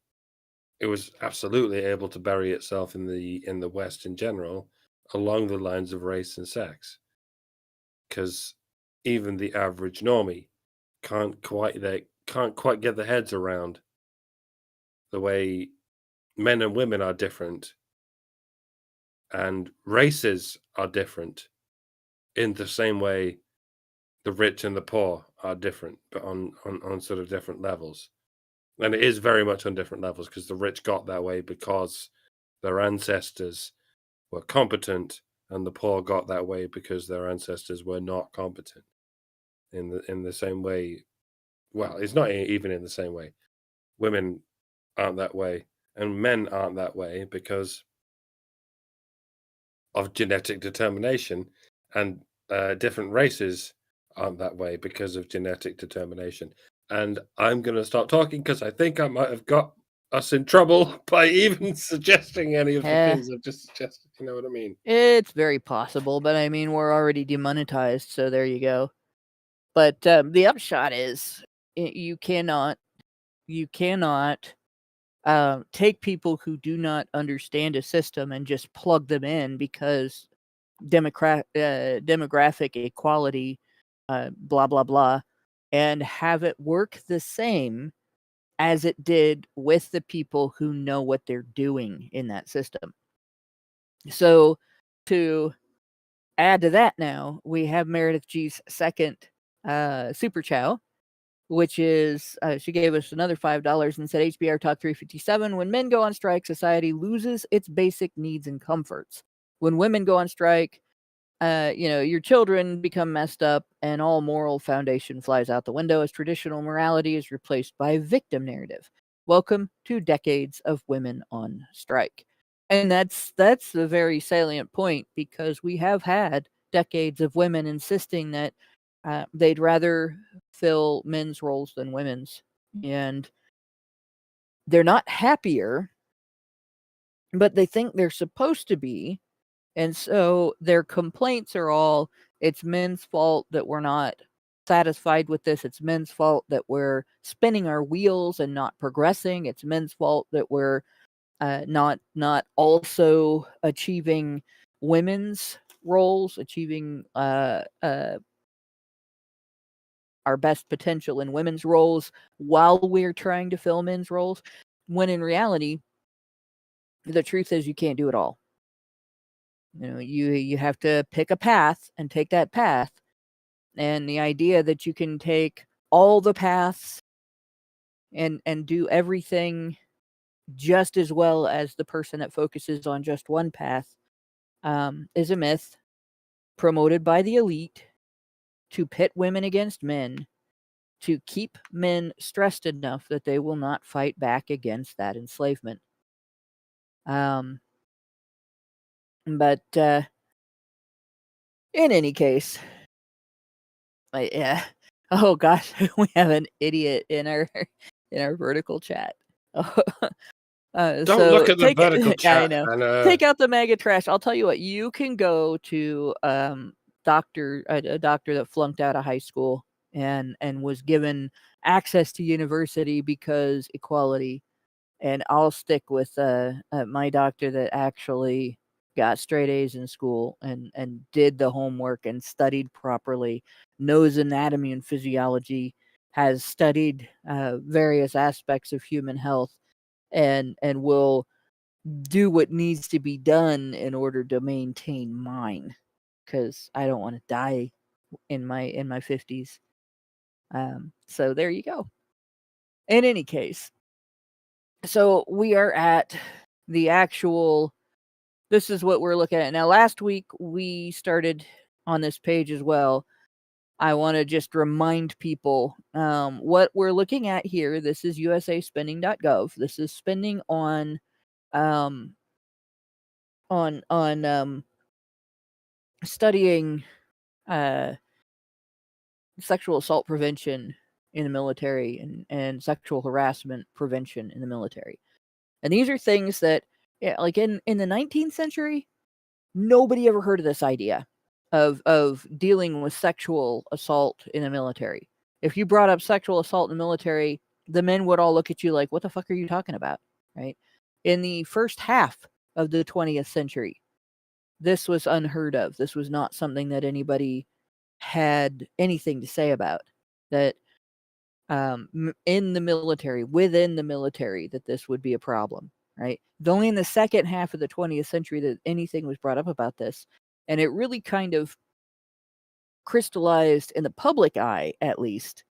it was absolutely able to bury itself in the West in general, along the lines of race and sex, because even the average normie can't quite get their heads around the way men and women are different and races are different in the same way the rich and the poor are different, but on sort of different levels. And it is very much on different levels, because the rich got that way because their ancestors were competent, and the poor got that way because their ancestors were not competent. In the same way, well, it's not even in the same way. Women aren't that way, and men aren't that way because of genetic determination, and different races aren't that way because of genetic determination. And I'm going to stop talking because I think I might have got us in trouble by even suggesting any of the things I've just suggested. You know what I mean? It's very possible, but I mean, we're already demonetized, so there you go. But the upshot is you cannot take people who do not understand a system and just plug them in because demographic equality, blah, blah, blah, and have it work the same as it did with the people who know what they're doing in that system. So to add to that now, we have Meredith G's second super chow, which is she gave us another $5 and said HBR Talk 357. When men go on strike, society loses its basic needs and comforts. When women go on strike, your children become messed up and all moral foundation flies out the window as traditional morality is replaced by a victim narrative. Welcome to decades of women on strike. And that's a very salient point, because we have had decades of women insisting that they'd rather fill men's roles than women's. And they're not happier, but they think they're supposed to be. And so their complaints are all, it's men's fault that we're not satisfied with this. It's men's fault that we're spinning our wheels and not progressing. It's men's fault that we're not also achieving women's roles, achieving our best potential in women's roles while we're trying to fill men's roles. When in reality, the truth is you can't do it all. You have to pick a path and take that path. And the idea that you can take all the paths and do everything just as well as the person that focuses on just one path is a myth promoted by the elite to pit women against men, to keep men stressed enough that they will not fight back against that enslavement. But in any case, yeah. Oh gosh, we have an idiot in our vertical chat. Don't so look at the vertical I chat. know. Take out the mega trash. I'll tell you what. You can go to a doctor that flunked out of high school and was given access to university because equality. And I'll stick with my doctor that actually got straight A's in school and did the homework and studied properly, knows anatomy and physiology, has studied various aspects of human health, and will do what needs to be done in order to maintain mine, because I don't want to die in my 50s. So there you go. In any case, so we are at the actual, this is what we're looking at. Now, last week we started on this page as well. I want to just remind people what we're looking at here. This is usaspending.gov. This is spending on studying sexual assault prevention in the military and sexual harassment prevention in the military. And these are things that, like in the 19th century, nobody ever heard of this idea of dealing with sexual assault in the military. If you brought up sexual assault in the military, the men would all look at you like, what the fuck are you talking about? Right? In the first half of the 20th century, this was unheard of. This was not something that anybody had anything to say about. That in the military, within the military, that this would be a problem, right? It's only in the second half of the 20th century that anything was brought up about this. And it really kind of crystallized in the public eye, at least,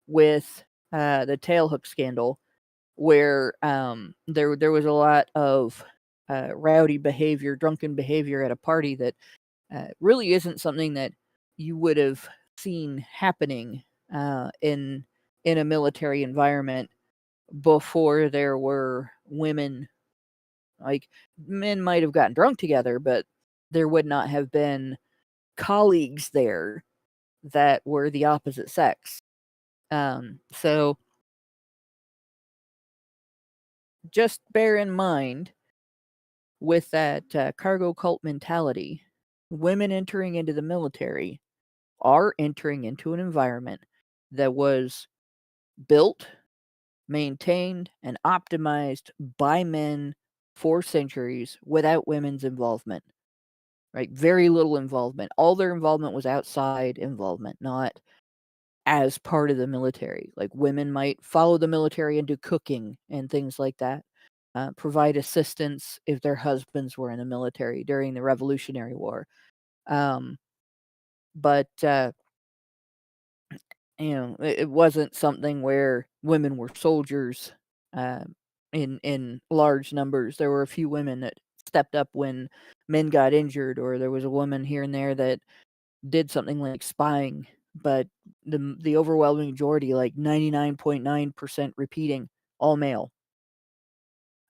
with the tailhook scandal, where there was a lot of rowdy behavior, drunken behavior at a party that really isn't something that you would have seen happening in a military environment before there were women. Like, men might have gotten drunk together, but there would not have been colleagues there that were the opposite sex. So just bear in mind, with that cargo cult mentality, women entering into the military are entering into an environment that was built, maintained, and optimized by men for centuries without women's involvement. Right? Very little involvement. All their involvement was outside involvement, not as part of the military. Like, women might follow the military and do cooking and things like that. Provide assistance if their husbands were in the military during the Revolutionary War. But it wasn't something where women were soldiers in large numbers. There were a few women that stepped up when men got injured, or there was a woman here and there that did something like spying. But the overwhelming majority, like 99.9% repeating, all male.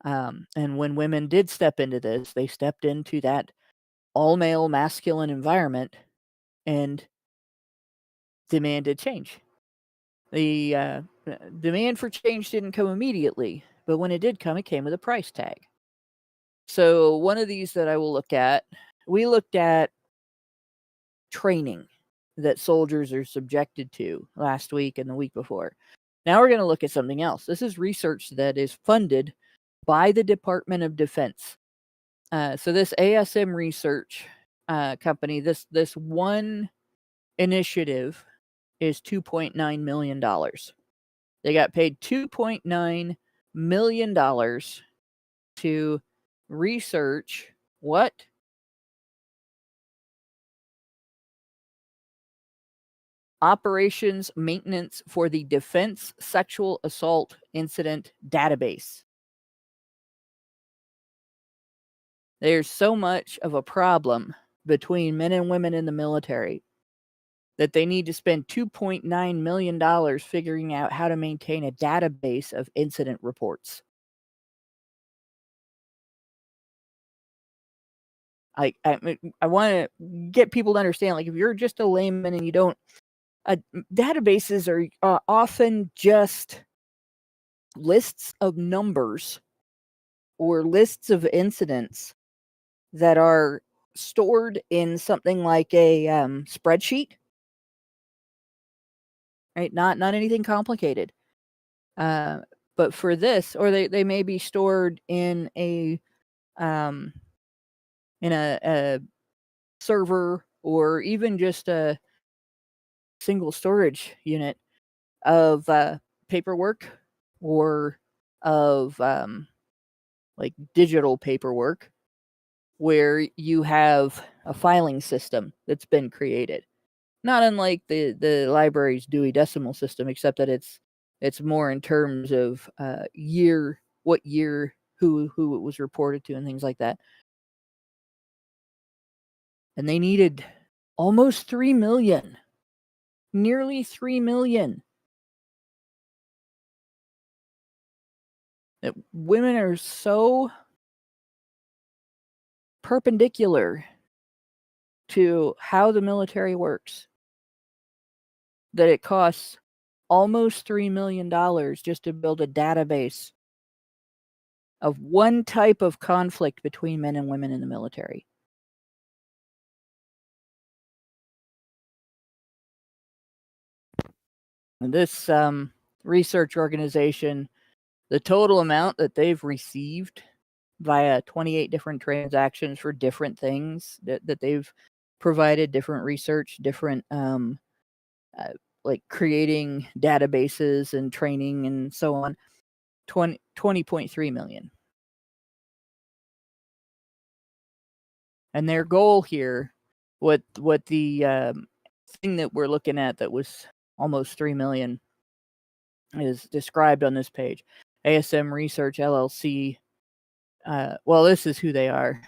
And when women did step into this, they stepped into that all-male masculine environment and demanded change. The demand for change didn't come immediately, but when it did come, it came with a price tag. So one of these that I will look at, we looked at training that soldiers are subjected to last week and the week before. Now we're going to look at something else. This is research that is funded by the Department of Defense. So this ASM research company, this one initiative is $2.9 million. They got paid $2.9 million to research what? Operations maintenance for the Defense Sexual Assault Incident Database. There's so much of a problem between men and women in the military that they need to spend $2.9 million figuring out how to maintain a database of incident reports. I want to get people to understand, like, if you're just a layman and you don't, databases are often just lists of numbers or lists of incidents that are stored in something like a spreadsheet, right? Not anything complicated. But for this, or they may be stored in a server, or even just a single storage unit of paperwork, or of like digital paperwork, where you have a filing system that's been created. Not unlike the library's Dewey Decimal System, except that it's more in terms of what year who it was reported to and things like that. And they needed almost 3 million, nearly 3 million. That women are so perpendicular to how the military works that it costs almost $3 million just to build a database of one type of conflict between men and women in the military. And this research organization, the total amount that they've received via 28 different transactions for different things that they've provided, different research, different like creating databases and training and so on, 20.3 million. And their goal here, what the thing that we're looking at that was almost 3 million is described on this page. ASM Research LLC, well, this is who they are,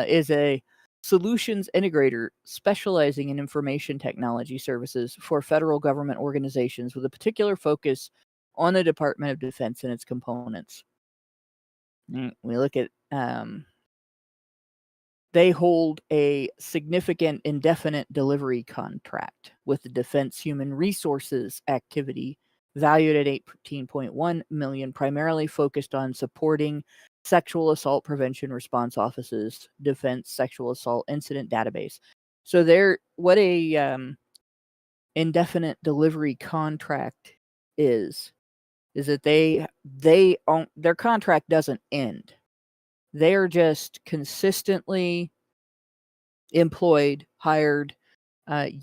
is a solutions integrator specializing in information technology services for federal government organizations with a particular focus on the Department of Defense and its components. We look at they hold a significant indefinite delivery contract with the Defense Human Resources activity valued at $18.1 million, primarily focused on supporting sexual assault prevention response offices, defense sexual assault incident database. So they're what a indefinite delivery contract is that they own, their contract doesn't end. They're just consistently employed, hired,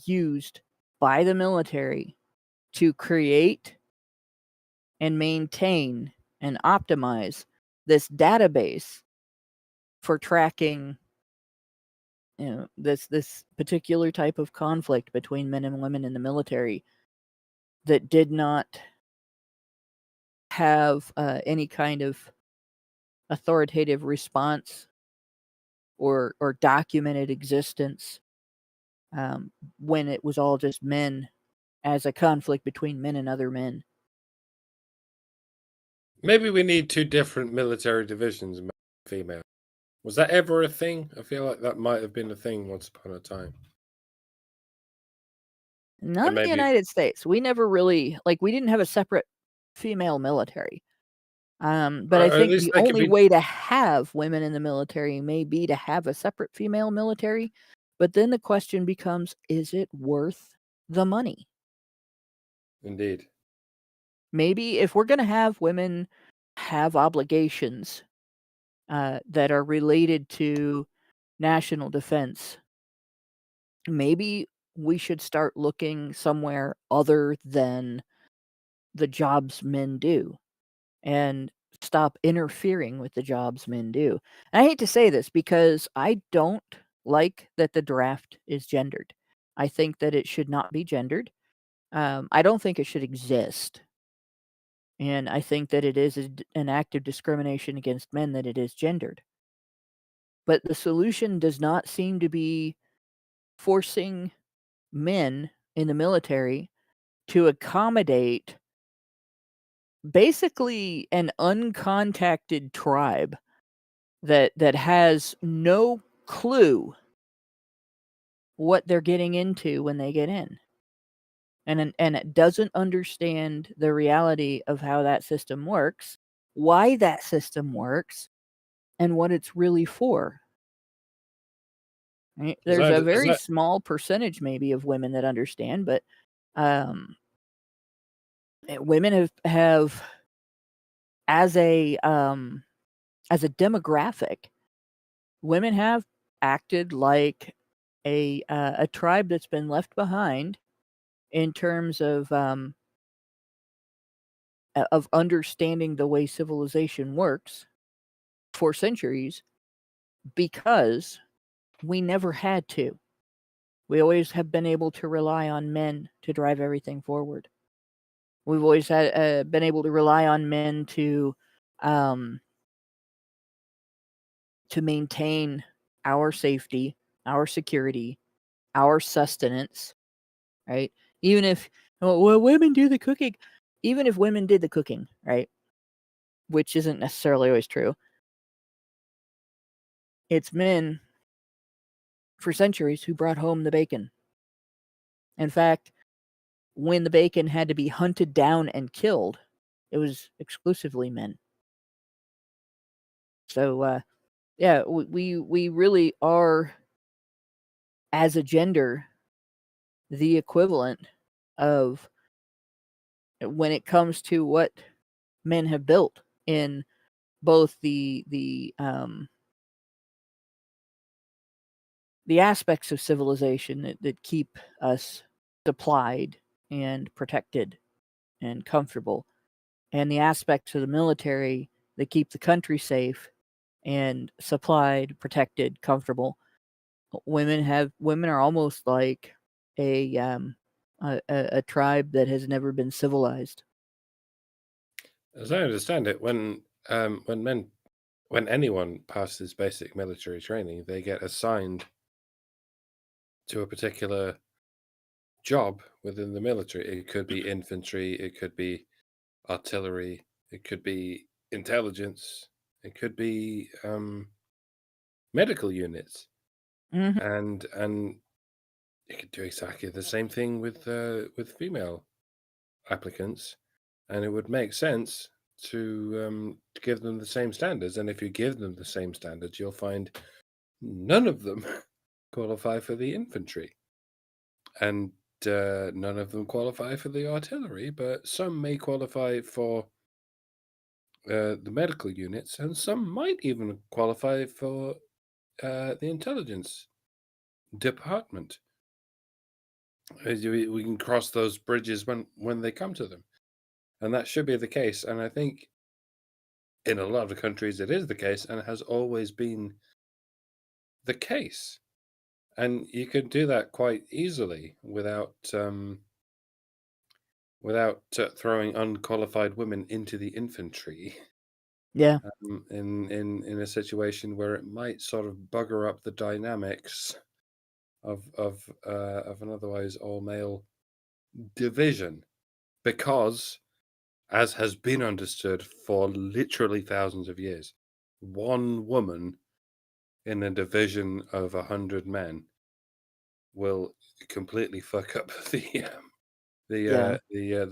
used by the military to create and maintain and optimize this database for tracking, this particular type of conflict between men and women in the military that did not have any kind of authoritative response or documented existence when it was all just men as a conflict between men and other men. Maybe we need two different military divisions, male and female. Was that ever a thing? I feel like that might have been a thing once upon a time. Not in the United States. We never really, we didn't have a separate female military. But I think the only way to have women in the military may be to have a separate female military. But then the question becomes, is it worth the money? Indeed. Maybe if we're going to have women have obligations that are related to national defense, maybe we should start looking somewhere other than the jobs men do and stop interfering with the jobs men do. And I hate to say this because I don't like that the draft is gendered. I think that it should not be gendered. I don't think it should exist. And I think that it is an act of discrimination against men that it is gendered. But the solution does not seem to be forcing men in the military to accommodate basically an uncontacted tribe that has no clue what they're getting into when they get in. And it doesn't understand the reality of how that system works, why that system works, and what it's really for. Right? There's a very small percentage maybe of women that understand, but women have as a demographic, women have acted like a tribe that's been left behind in terms of understanding the way civilization works for centuries, because we never had to. We always have been able to rely on men to drive everything forward. We've always been able to rely on men to to maintain our safety, our security, our sustenance, right? Even if, well, women do the cooking. Even if women did the cooking, right? Which isn't necessarily always true. It's men for centuries who brought home the bacon. In fact, when the bacon had to be hunted down and killed, it was exclusively men. So, yeah, we really are, as a gender, the equivalent of, when it comes to what men have built in both the aspects of civilization that keep us supplied and protected and comfortable, and the aspects of the military that keep the country safe and supplied, protected, comfortable. Women are almost like a tribe that has never been civilized. As I understand it, when anyone passes basic military training, they get assigned to a particular job within the military. It could be infantry, it could be artillery, it could be intelligence, it could be medical units, Mm-hmm. and you could do exactly the same thing with female applicants, and it would make sense to give them the same standards. And if you give them the same standards, you'll find none of them qualify for the infantry, and none of them qualify for the artillery, but some may qualify for the medical units, and some might even qualify for the intelligence department. We can cross those bridges when they come to them, and that should be the case. And I think in a lot of countries it is the case, and has always been the case. And you can do that quite easily without throwing unqualified women into the infantry. Yeah. In a situation where it might sort of bugger up the dynamics of an otherwise all male division, because, as has been understood for literally thousands of years, one woman in a division of 100 men will completely fuck up the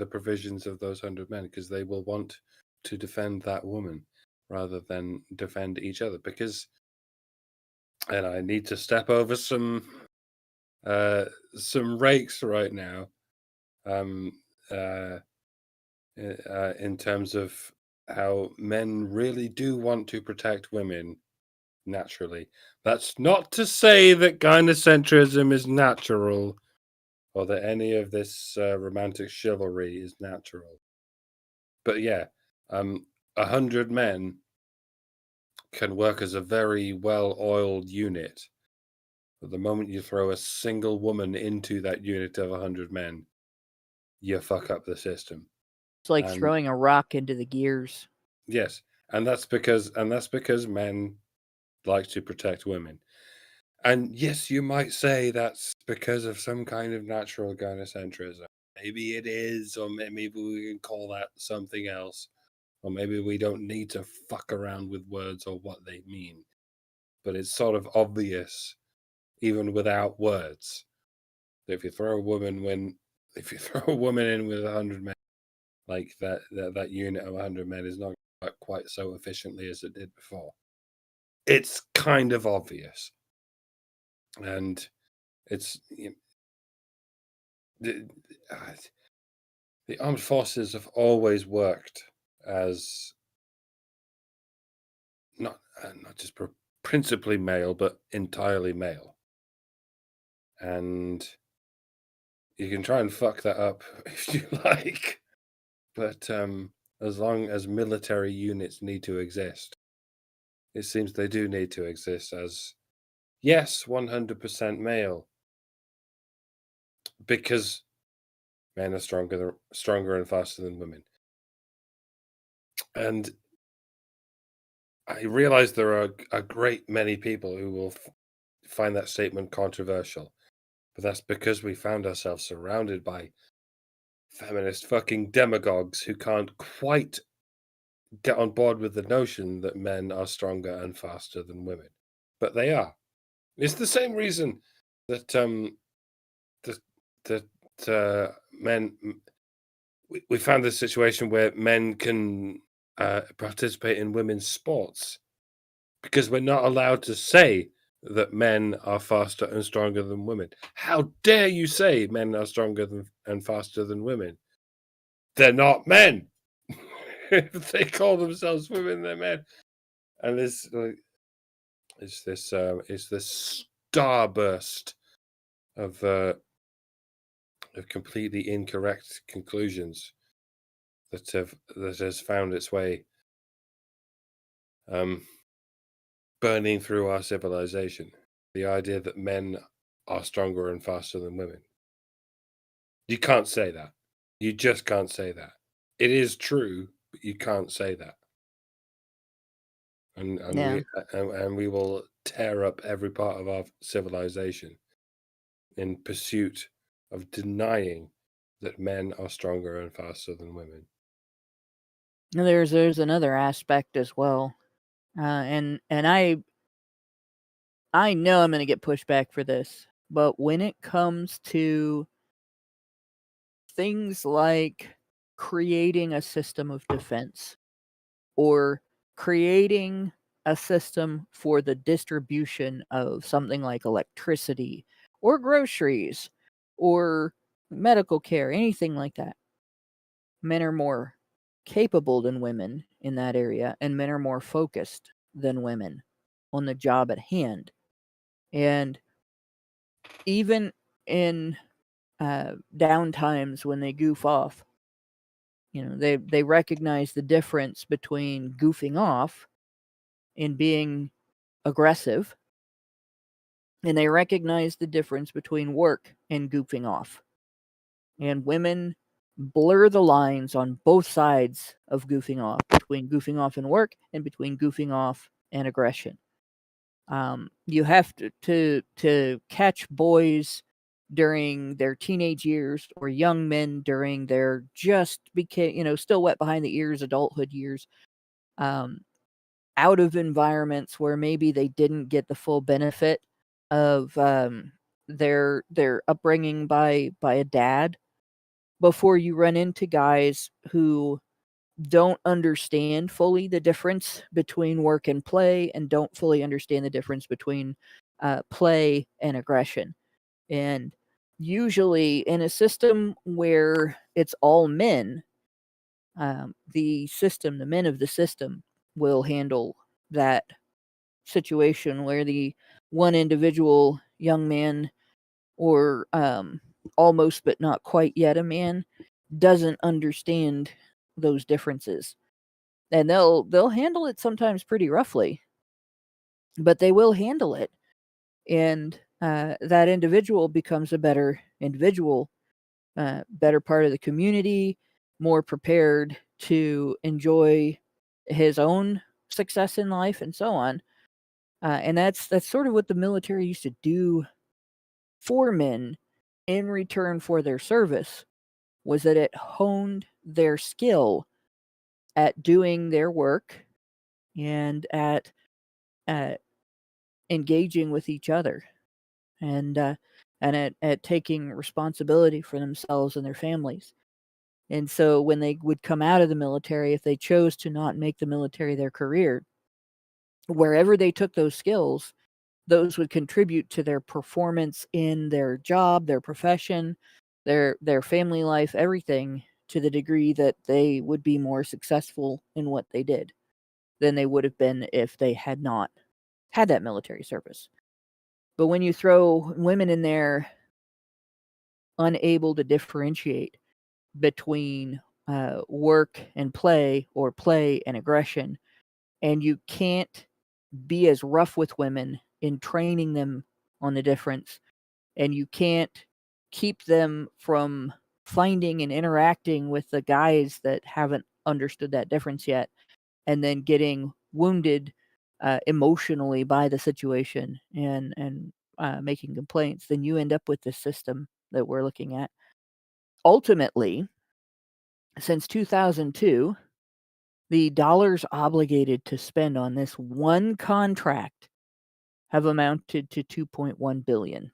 provisions of those 100 men, because they will want to defend that woman rather than defend each other. Because, and I need to step over some rakes right now, in terms of how men really do want to protect women naturally. That's not to say that gynocentrism is natural, or that any of this romantic chivalry is natural. But yeah, 100 men can work as a very well-oiled unit. But the moment you throw a single woman into that unit of 100 men, you fuck up the system. It's like throwing a rock into the gears. Yes, and that's because men like to protect women. And yes, you might say that's because of some kind of natural gynocentrism. Maybe it is, or maybe we can call that something else. Or maybe we don't need to fuck around with words or what they mean. But it's sort of obvious, even without words, that if you throw a woman in with 100 men, like that unit of 100 men is not quite so efficiently as it did before. It's kind of obvious. And it's the armed forces have always worked as not just principally male, but entirely male. And you can try and fuck that up if you like, but as long as military units need to exist, it seems they do need to exist as, yes, 100% male, because men are stronger and faster than women. And I realize there are a great many people who will find that statement controversial, but that's because we found ourselves surrounded by feminist fucking demagogues who can't quite get on board with the notion that men are stronger and faster than women, but they are. It's the same reason that that men. We found this situation where men can participate in women's sports because we're not allowed to say that men are faster and stronger than women. How dare you say men are stronger and faster than women? They're not men. If they call themselves women, they're men. And it's this starburst of completely incorrect conclusions that has found its way burning through our civilization. The idea that men are stronger and faster than women. You can't say that. You just can't say that. It is true, but you can't say that. And we will tear up every part of our civilization in pursuit of denying that men are stronger and faster than women. There's another aspect as well, and I know I'm going to get pushback for this, but when it comes to things like creating a system of defense or creating a system for the distribution of something like electricity or groceries or medical care, anything like that, men are more capable than women in that area, and men are more focused than women on the job at hand. And even in down times when they goof off, they recognize the difference between goofing off and being aggressive, and they recognize the difference between work and goofing off. And women blur the lines on both sides of goofing off, between goofing off in work and between goofing off and aggression. You have to catch boys during their teenage years or young men during their still wet behind the ears adulthood years, out of environments where maybe they didn't get the full benefit of their upbringing by a dad, before you run into guys who don't understand fully the difference between work and play, and don't fully understand the difference between play and aggression. And usually in a system where it's all men, the men of the system will handle that situation where the one individual young man, or almost but not quite yet a man, doesn't understand those differences. And they'll handle it sometimes pretty roughly, but they will handle it. And that individual becomes a better individual, better part of the community, more prepared to enjoy his own success in life, and so on. And that's sort of what the military used to do for men in return for their service, was that it honed their skill at doing their work and at engaging with each other, and at taking responsibility for themselves and their families. And so when they would come out of the military, if they chose to not make the military their career, wherever they took those skills, those would contribute to their performance in their job, their profession, their family life, everything, to the degree that they would be more successful in what they did than they would have been if they had not had that military service. But when you throw women in there unable to differentiate between work and play, or play and aggression, and you can't be as rough with women in training them on the difference, and you can't keep them from finding and interacting with the guys that haven't understood that difference yet, and then getting wounded emotionally by the situation and making complaints, then you end up with this system that we're looking at. Ultimately, since 2002, the dollars obligated to spend on this one contract have amounted to $2.1 billion.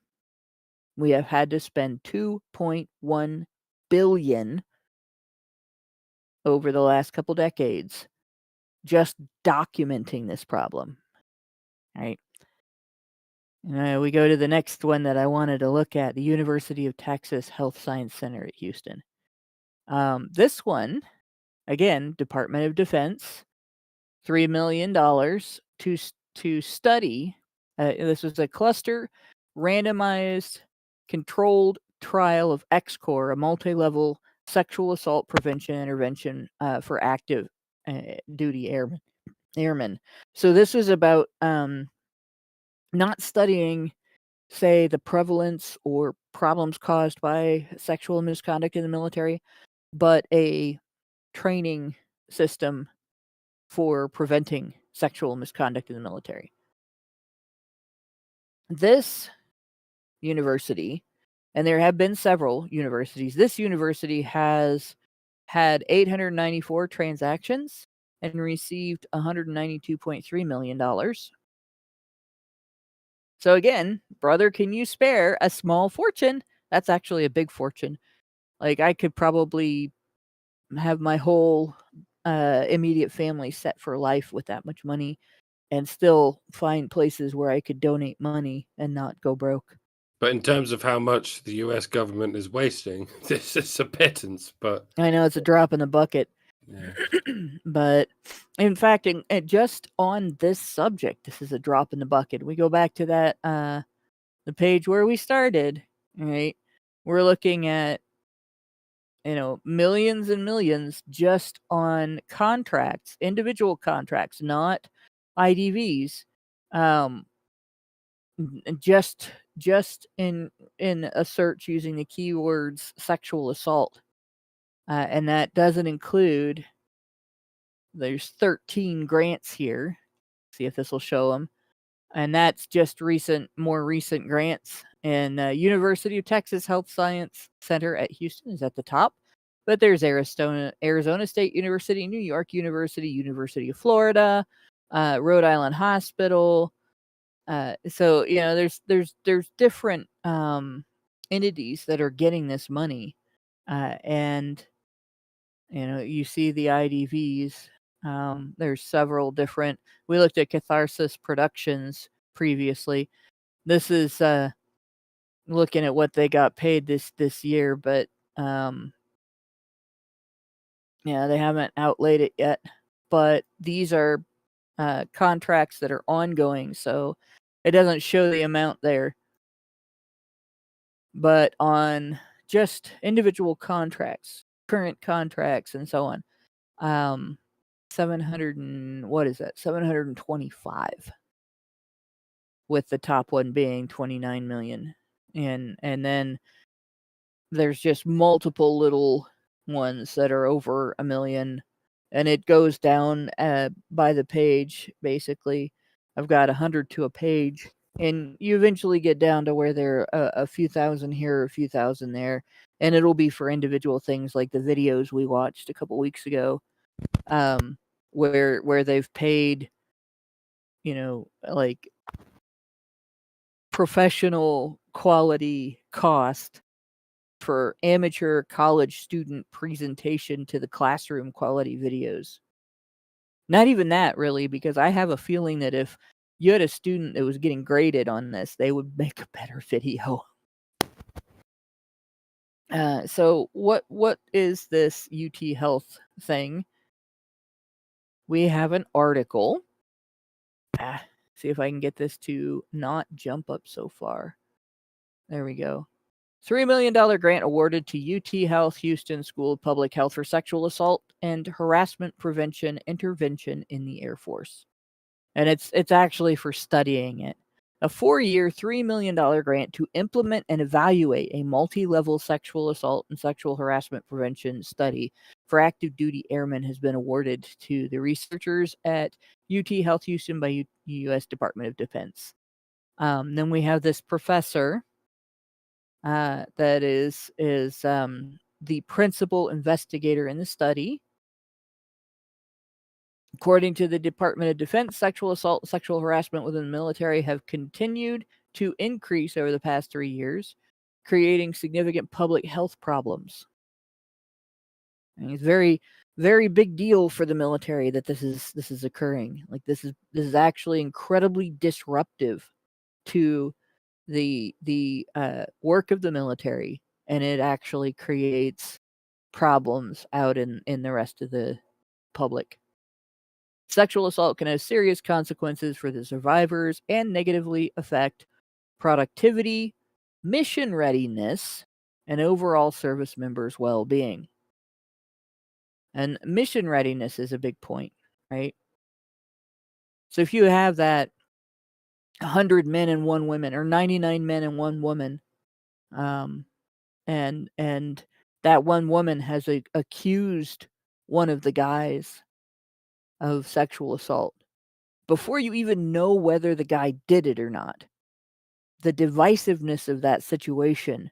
We have had to spend $2.1 billion over the last couple decades just documenting this problem. Right? We go to the next one that I wanted to look at, the University of Texas Health Science Center at Houston. This one, again, Department of Defense, $3 million to study. This was a cluster randomized controlled trial of XCOR, a multi-level sexual assault prevention intervention for active duty airmen. So this was about not studying, say, the prevalence or problems caused by sexual misconduct in the military, but a training system for preventing sexual misconduct in the military. This university, and there have been several universities, this university has had 894 transactions and received $192.3 million. So again, brother, can you spare a small fortune? That's actually a big fortune. Like, I could probably have my whole immediate family set for life with that much money and still find places where I could donate money and not go broke. But in terms of how much the US government is wasting, this is a pittance. But I know it's a drop in the bucket. yeah. But in fact, just on this subject, this is a drop in the bucket. We go back to that the page where we started, right? We're looking at millions and millions just on contracts, individual contracts, not IDVs. Just in a search using the keywords sexual assault, and that doesn't include. There's 13 grants here. See if this will show them. And that's just more recent grants. And University of Texas Health Science Center at Houston is at the top. But there's Arizona State University, New York University, University of Florida, Rhode Island Hospital. So there's different entities that are getting this money, and you see the IDVs. There's several different. We looked at Catharsis Productions previously. This is looking at what they got paid this year, but they haven't outlaid it yet. But these are contracts that are ongoing, so it doesn't show the amount there. But on just individual contracts, current contracts, and so on, 725, with the top one being 29 million, and then there's just multiple little ones that are over $1 million, and it goes down by the page. Basically, I've got 100 to a page, and you eventually get down to where there are a few thousand here, a few thousand there, and it'll be for individual things like the videos we watched a couple weeks ago. Where they've paid, like professional quality cost for amateur college student presentation to the classroom quality videos. Not even that, really, because I have a feeling that if you had a student that was getting graded on this, they would make a better video. So what is this UT Health thing? We have an article. See if I can get this to not jump up so far. There we go. $3 million grant awarded to UT Health Houston School of Public Health for sexual assault and harassment prevention intervention in the Air Force. And it's actually for studying it. a 4-year, $3 million grant to implement and evaluate a multi-level sexual assault and sexual harassment prevention study for active duty airmen has been awarded to the researchers at UT Health Houston by U.S. Department of Defense. Then we have this professor that is the principal investigator in the study. According to the Department of Defense, sexual assault and sexual harassment within the military have continued to increase over the past 3 years, creating significant public health problems. And it's very, very big deal for the military that this is occurring. Like this is actually incredibly disruptive to the work of the military, and it actually creates problems out in the rest of the public. Sexual assault can have serious consequences for the survivors and negatively affect productivity, mission readiness, and overall service members' well-being. And mission readiness is a big point, right? So if you have that 100 men and 1 woman, or 99 men and 1 woman, and that 1 woman has accused one of the guys of sexual assault, before you even know whether the guy did it or not, the divisiveness of that situation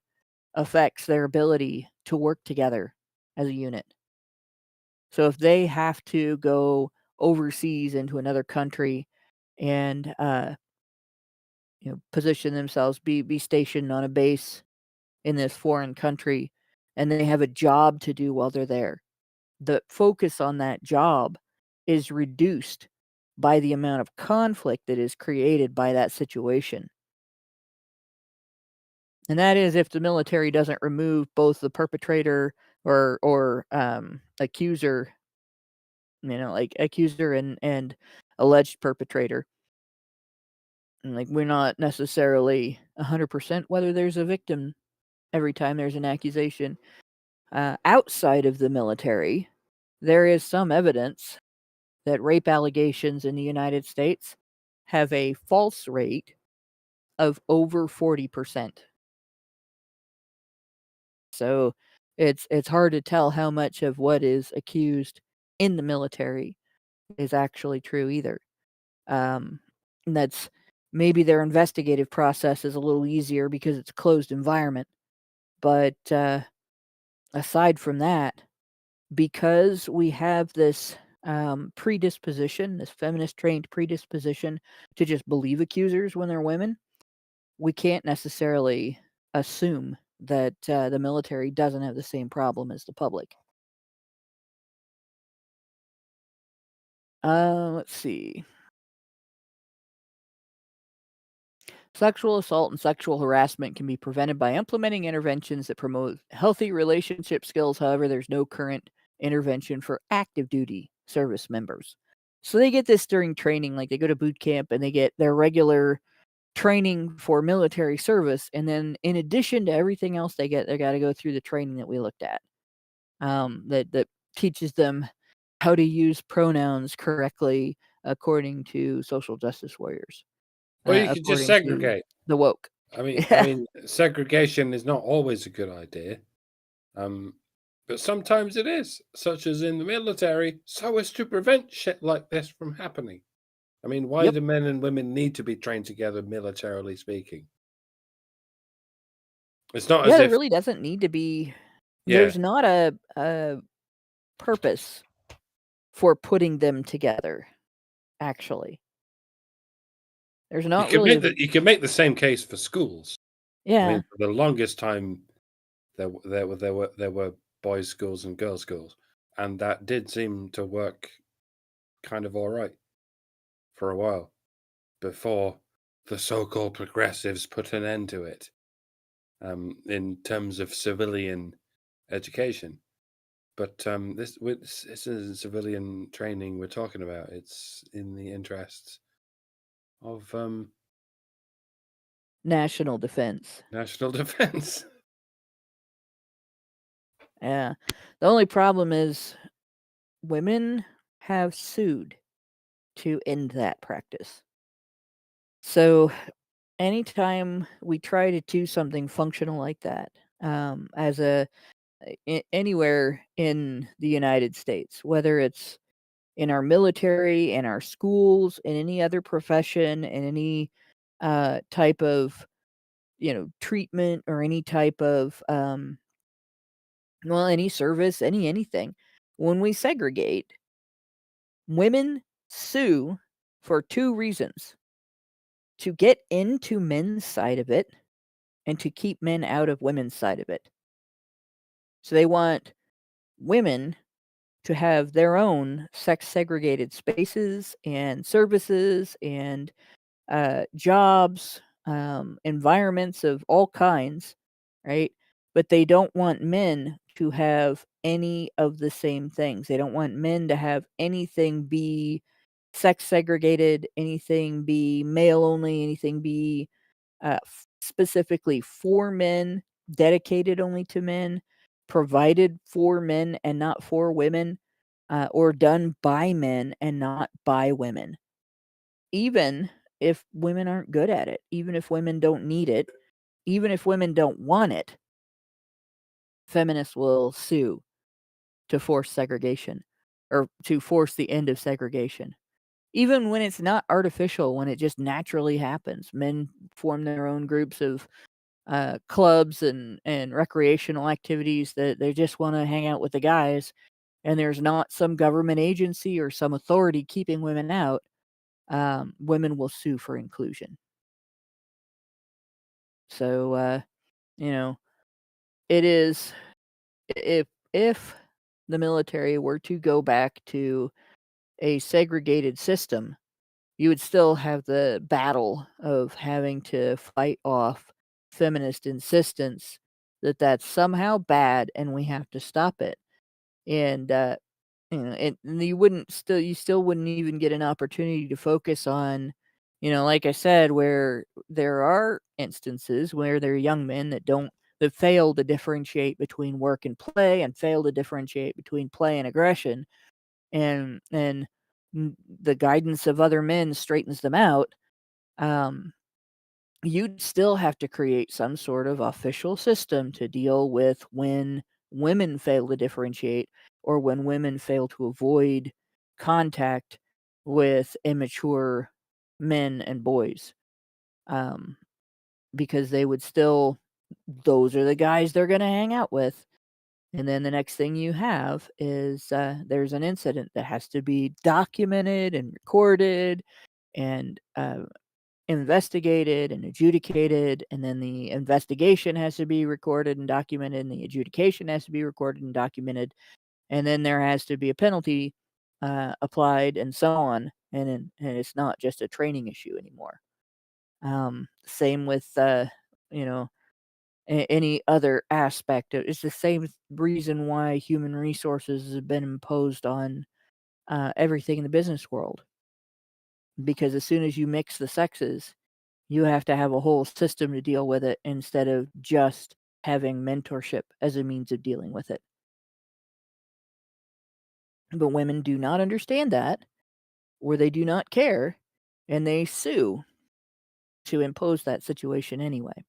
affects their ability to work together as a unit. So if they have to go overseas into another country and position themselves, be stationed on a base in this foreign country, and they have a job to do while they're there, the focus on that job is reduced by the amount of conflict that is created by that situation. And that is if the military doesn't remove both the perpetrator or accuser, like accuser and alleged perpetrator. And like we're not necessarily 100% whether there's a victim every time there's an accusation. Outside of the military, there is some evidence that rape allegations in the United States have a false rate of over 40%. So it's hard to tell how much of what is accused in the military is actually true either. And that's maybe their investigative process is a little easier because it's a closed environment. But aside from that, because we have this predisposition, this feminist trained predisposition to just believe accusers when they're women, we can't necessarily assume that the military doesn't have the same problem as the public. Let's see. Sexual assault and sexual harassment can be prevented by implementing interventions that promote healthy relationship skills. However, there's no current intervention for active duty service members. So they get this during training, like they go to boot camp and they get their regular training for military service, and then in addition to everything else they got to go through the training that we looked at, that teaches them how to use pronouns correctly according to social justice warriors. Well, you could just segregate. The woke. I mean, segregation is not always a good idea, but sometimes it is, such as in the military, so as to prevent shit like this from happening. I mean, why do men and women need to be trained together, militarily speaking? It's not as if it really doesn't need to be. Yeah. There's not a purpose for putting them together, actually. There's not you can make the same case for schools. Yeah. I mean, for the longest time, there were boys' schools and girls' schools, and that did seem to work kind of all right for a while before the so-called progressives put an end to it. In terms of civilian education, but this isn't civilian training we're talking about. It's in the interests of national defense. National defense. Yeah. The only problem is women have sued to end that practice. So anytime we try to do something functional like that, as anywhere in the United States, whether it's in our military, in our schools, in any other profession, in any type of treatment or any type of any service, anything. When we segregate, women sue for two reasons: to get into men's side of it and to keep men out of women's side of it. So they want women to have their own sex segregated spaces and services and jobs, environments of all kinds, right? But they don't want men to have any of the same things. They don't want men to have anything be sex segregated, anything be male only, anything be specifically for men, dedicated only to men, provided for men and not for women, or done by men and not by women. Even if women aren't good at it, even if women don't need it, even if women don't want it, feminists will sue to force segregation or to force the end of segregation. Even when it's not artificial, when it just naturally happens. Men form their own groups of clubs and recreational activities that they just want to hang out with the guys, and there's not some government agency or some authority keeping women out. Women will sue for inclusion. So you know, it is, if the military were to go back to a segregated system, you would still have the battle of having to fight off feminist insistence that that's somehow bad and we have to stop it. And and you still wouldn't even get an opportunity to focus on, like I said, where there are instances where there are young men that fail to differentiate between work and play, and fail to differentiate between play and aggression, and the guidance of other men straightens them out. um, You'd still have to create some sort of official system to deal with when women fail to differentiate, or when women fail to avoid contact with immature men and boys. Um, because those are the guys they're going to hang out with. And then the next thing you have is there's an incident that has to be documented and recorded and investigated and adjudicated, and then the investigation has to be recorded and documented, and the adjudication has to be recorded and documented, and then there has to be a penalty applied, and so on. And it's not just a training issue anymore. Same with you know any other aspect. It's the same reason why human resources have been imposed on everything in the business world, because as soon as you mix the sexes, you have to have a whole system to deal with it, instead of just having mentorship as a means of dealing with it. But women do not understand that, or they do not care, and they sue to impose that situation anyway.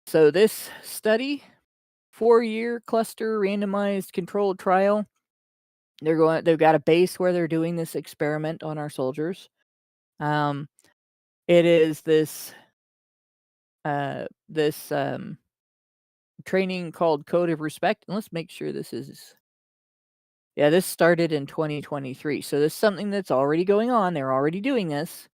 So this study, 4-year cluster randomized controlled trial, they've got a base where they're doing this experiment on our soldiers. It is this training called Code of Respect. And let's make sure this started in 2023. So this is something that's already going on. They're already doing this.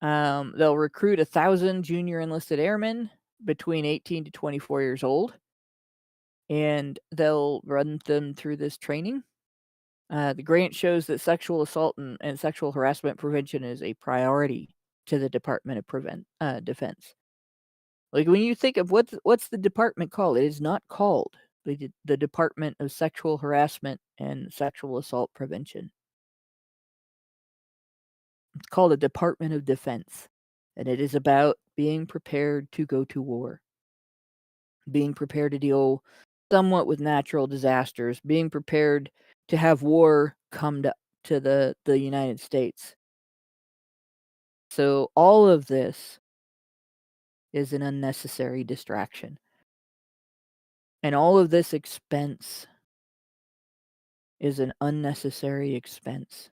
They'll recruit 1,000 junior enlisted airmen between 18 to 24 years old, and they'll run them through this training. The grant shows that sexual assault and sexual harassment prevention is a priority to the Department of Defense. Like, when you think of what's the department called, it is not called the Department of Sexual Harassment and Sexual Assault Prevention. It's called a Department of Defense, and it is about being prepared to go to war, being prepared to deal somewhat with natural disasters, being prepared to have war come to the United States. So all of this is an unnecessary distraction. And all of this expense is an unnecessary expense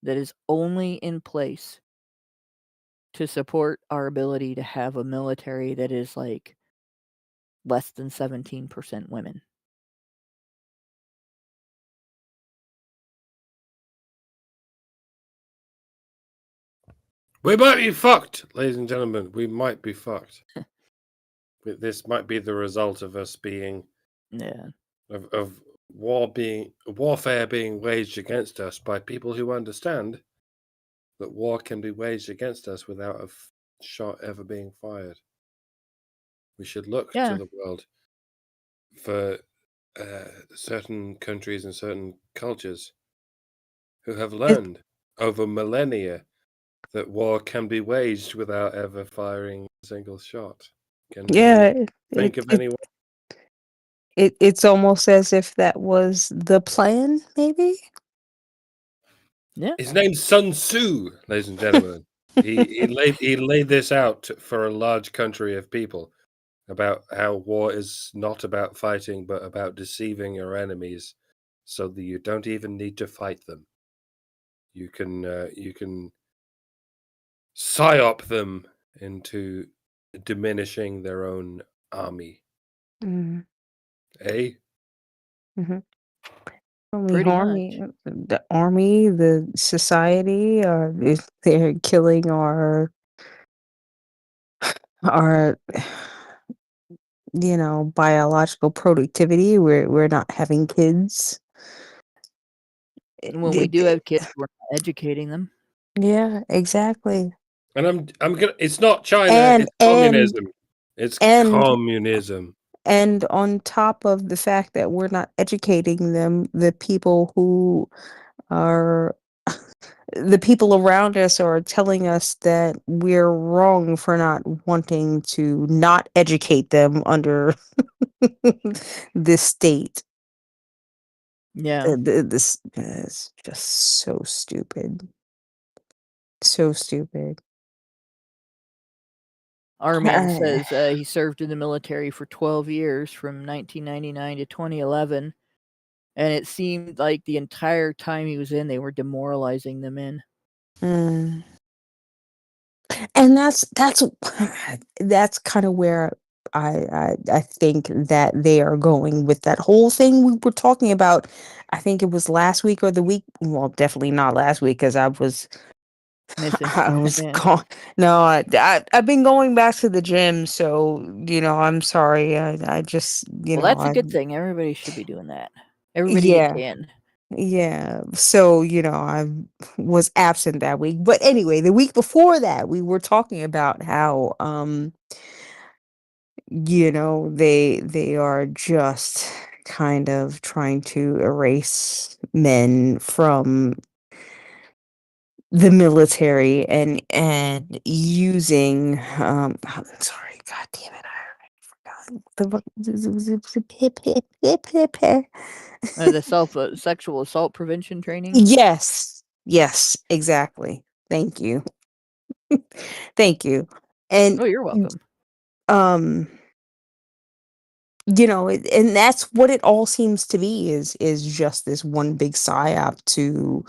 that is only in place to support our ability to have a military that is like less than 17% women. We might be fucked, ladies and gentlemen. We might be fucked. This might be the result of us being Yeah. of warfare being waged against us by people who understand that war can be waged against us without a shot ever being fired. We should look to the world for certain countries and certain cultures who have learned over millennia that war can be waged without ever firing a single shot. Can you think of anyone? It's almost as if that was the plan, maybe? Yeah. His name's Sun Tzu, ladies and gentlemen. he laid this out for a large country of people about how war is not about fighting but about deceiving your enemies so that you don't even need to fight them. You can psyop them into diminishing their own army. Mm. Eh? Mhm. Only Pretty army, much. the army, the society, if they're killing our biological productivity. We're not having kids. And when we do have kids, we're not educating them. Yeah, exactly. And I'm gonna. It's not China. And It's communism. It's and communism. and on top of the fact that we're not educating them, the people who are the people around us are telling us that we're wrong for not wanting to not educate them under this state. Yeah. This is just so stupid. So stupid. Our man says he served in the military for 12 years from 1999 to 2011. And it seemed like the entire time he was in, they were demoralizing the men. Mm. And that's kind of where I think that they are going with that whole thing we were talking about. I think it was last week or the week. Well, definitely not last week because I was Missing. I was Yeah. gone. No, I've been going back to the gym, so I'm sorry. I just Well, that's a good thing. Everybody should be doing that. Everybody you yeah. can. Yeah. So, I was absent that week. But anyway, the week before that, we were talking about how they are just kind of trying to erase men from the military and using I'm sorry, god damn it, I forgot The sexual assault prevention training. yes, exactly. Thank you. Thank you. And Oh, you're welcome. um and that's what it all seems to be is just this one big psyop to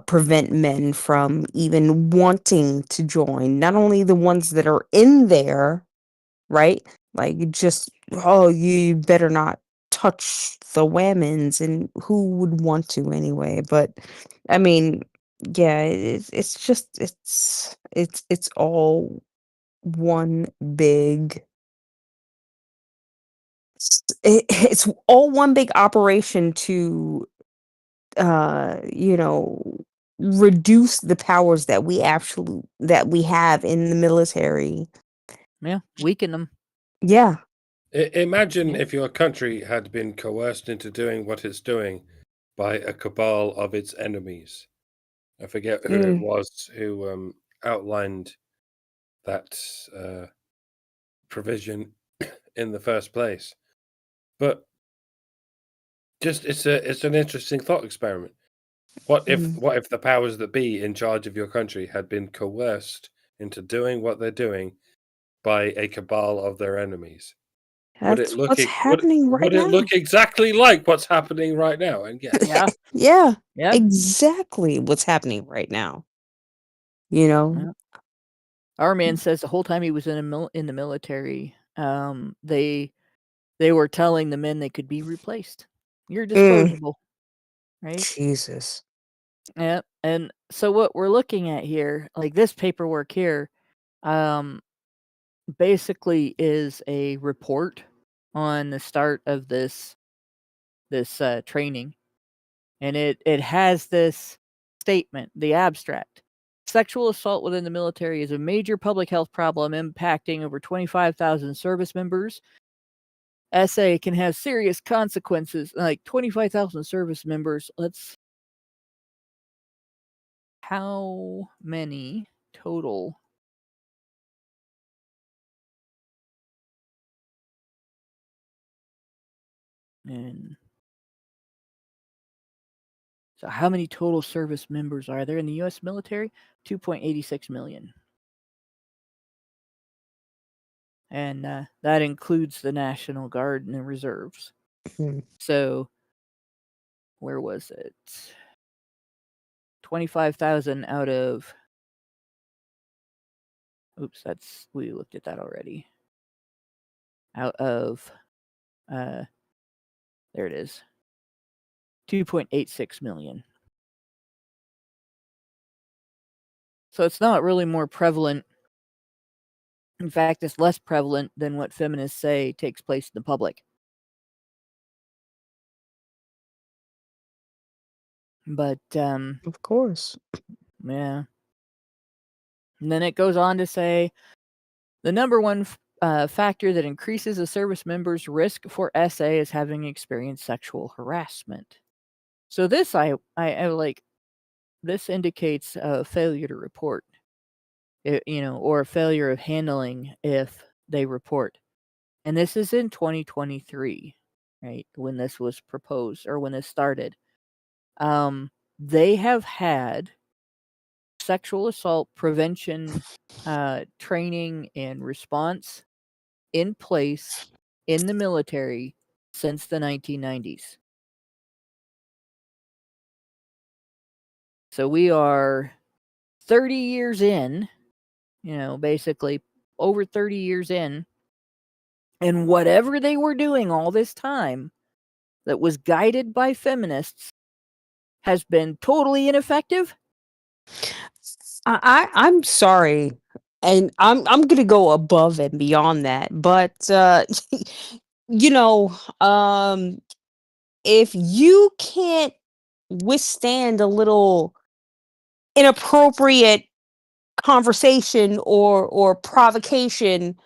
prevent men from even wanting to join, not only the ones that are in there, right? Like, just, oh, you better not touch the women's, and who would want to anyway? But I mean, yeah, it's just it's all one big it's all one big operation to you know reduce the powers that we have in the military. Yeah, weaken them. Yeah. Imagine Yeah. if your country had been coerced into doing what it's doing by a cabal of its enemies. I forget who it Mm. was who outlined that provision in the first place. But just it's an interesting thought experiment. What if the powers that be in charge of your country had been coerced into doing what they're doing by a cabal of their enemies? Would it That's look what's happening right would it now. look exactly like what's happening right now? And yes, Yeah. Yeah, Yeah. exactly what's happening right now. You know, Yeah. Our man says the whole time he was in the military, they were telling the men they could be replaced. You're disposable, right? Jesus. Yeah. And so what we're looking at here, like this paperwork here, basically is a report on the start of this training, and it has this statement, the abstract. Sexual assault within the military is a major public health problem impacting over 25,000 service members. SA can have serious consequences. Like 25,000 service members. How many total? And so how many total service members are there in the U.S. military? 2.86 million. And that includes the National Guard and the reserves. So, where was it? 25,000 out of... Oops, we looked at that already. Out of... there it is. 2.86 million. So it's not really more prevalent. In fact, it's less prevalent than what feminists say takes place in the public. But, Of course. yeah. And then it goes on to say, the number one factor that increases a service member's risk for SA is having experienced sexual harassment. So this, I like, this indicates a failure to report, or a failure of handling if they report. And this is in 2023, right? When this was proposed or when this started. They have had sexual assault prevention training and response in place in the military since the 1990s. So we are 30 years in, basically over 30 years in, and whatever they were doing all this time that was guided by feminists has been totally ineffective. I'm sorry, and I'm gonna go above and beyond that, but you know, if you can't withstand a little inappropriate conversation or provocation,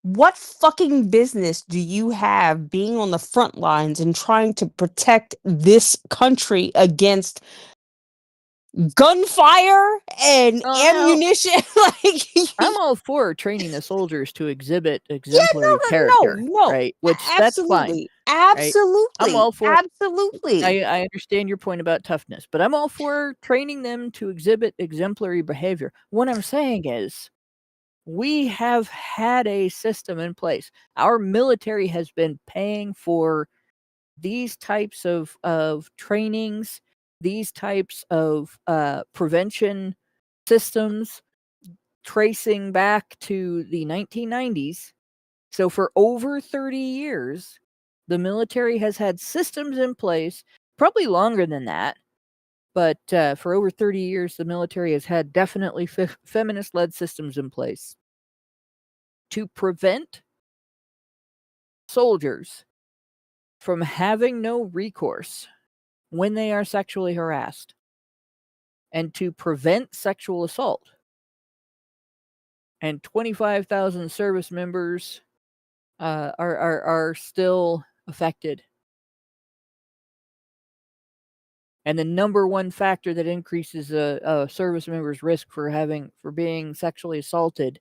what fucking business do you have being on the front lines and trying to protect this country against gunfire and ammunition? Like, I'm all for training the soldiers to exhibit yeah, exemplary character, no, right? Which that's fine, absolutely, right? I'm all for. absolutely. I understand your point about toughness, but I'm all for training them to exhibit exemplary behavior. What I'm saying is, we have had a system in place. Our military has been paying for these types of trainings, these types of prevention systems, tracing back to the 1990s. So for over 30 years, the military has had systems in place, probably longer than that. But for over 30 years, the military has had definitely feminist-led systems in place to prevent soldiers from having no recourse when they are sexually harassed and to prevent sexual assault. And 25,000 service members are still affected. And the number one factor that increases a service member's risk for being sexually assaulted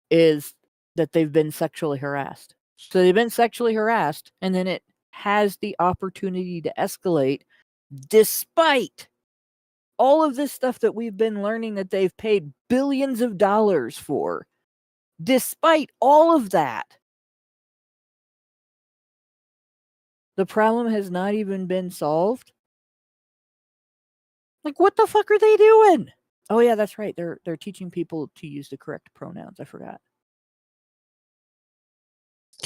is that they've been sexually harassed. So they've been sexually harassed, and then it has the opportunity to escalate despite all of this stuff that we've been learning that they've paid billions of dollars for, despite all of that, the problem has not even been solved. Like, what the fuck are they doing? Oh yeah, that's right. They're teaching people to use the correct pronouns. I forgot.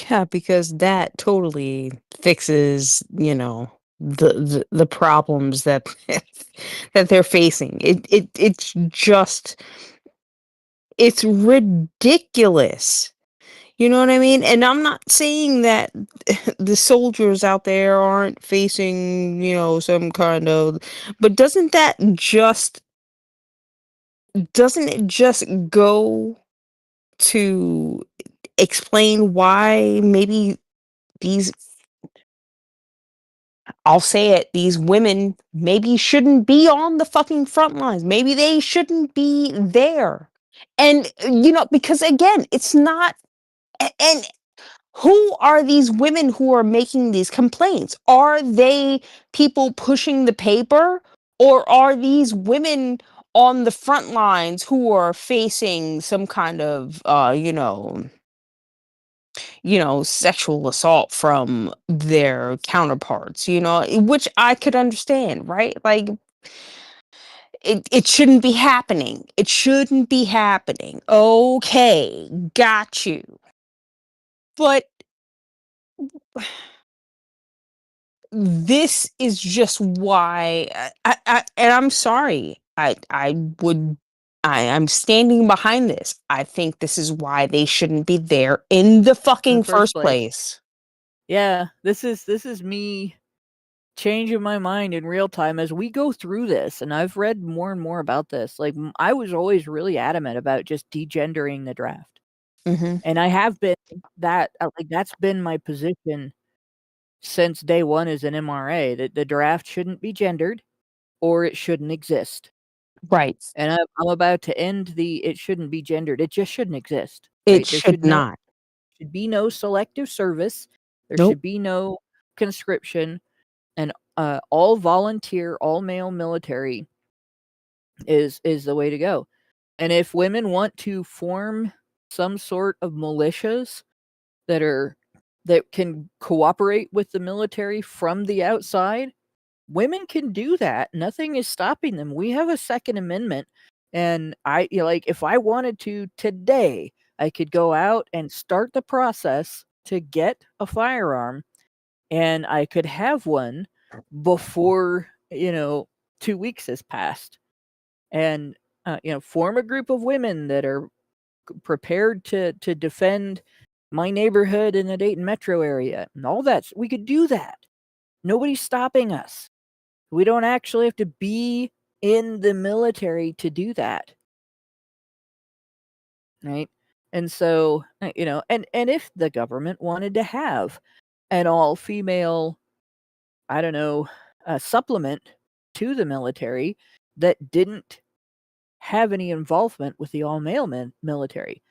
Yeah, because that totally fixes, the problems that that they're facing. It's ridiculous. You know what I mean? And I'm not saying that the soldiers out there aren't facing, some kind of, but doesn't it just go to explain why maybe these I'll say it, these women maybe shouldn't be on the fucking front lines. Maybe they shouldn't be there. And because again, it's not and who are these women who are making these complaints? Are they people pushing the paper, or are these women on the front lines who are facing some kind of sexual assault from their counterparts, which I could understand, right? Like it shouldn't be happening. It shouldn't be happening. Okay, got you. But this is just why and I'm sorry. I'm standing behind this. I think this is why they shouldn't be there in the In fucking the first first place. place. Yeah, this is me changing my mind in real time as we go through this, and I've read more and more about this. Like, I was always really adamant about just degendering the draft. Mhm. And I have been that's been my position since day one as an MRA, that the draft shouldn't be gendered or it shouldn't exist. Right. And I'm about to end the it shouldn't be gendered. It just shouldn't exist. It Right? There should not. should be no selective service. There Nope. should be no conscription, and all volunteer, all male military is the way to go. And if women want to form some sort of militias that can cooperate with the military from the outside, women can do that. Nothing is stopping them. We have a Second Amendment, and if I wanted to today, I could go out and start the process to get a firearm, and I could have one before 2 weeks has passed, and form a group of women that are prepared to defend my neighborhood in the Dayton metro area and all that. We could do that. Nobody's stopping us. We don't actually have to be in the military to do that. Right? And so, and if the government wanted to have an all-female, I don't know, supplement to the military that didn't have any involvement with the all-male military,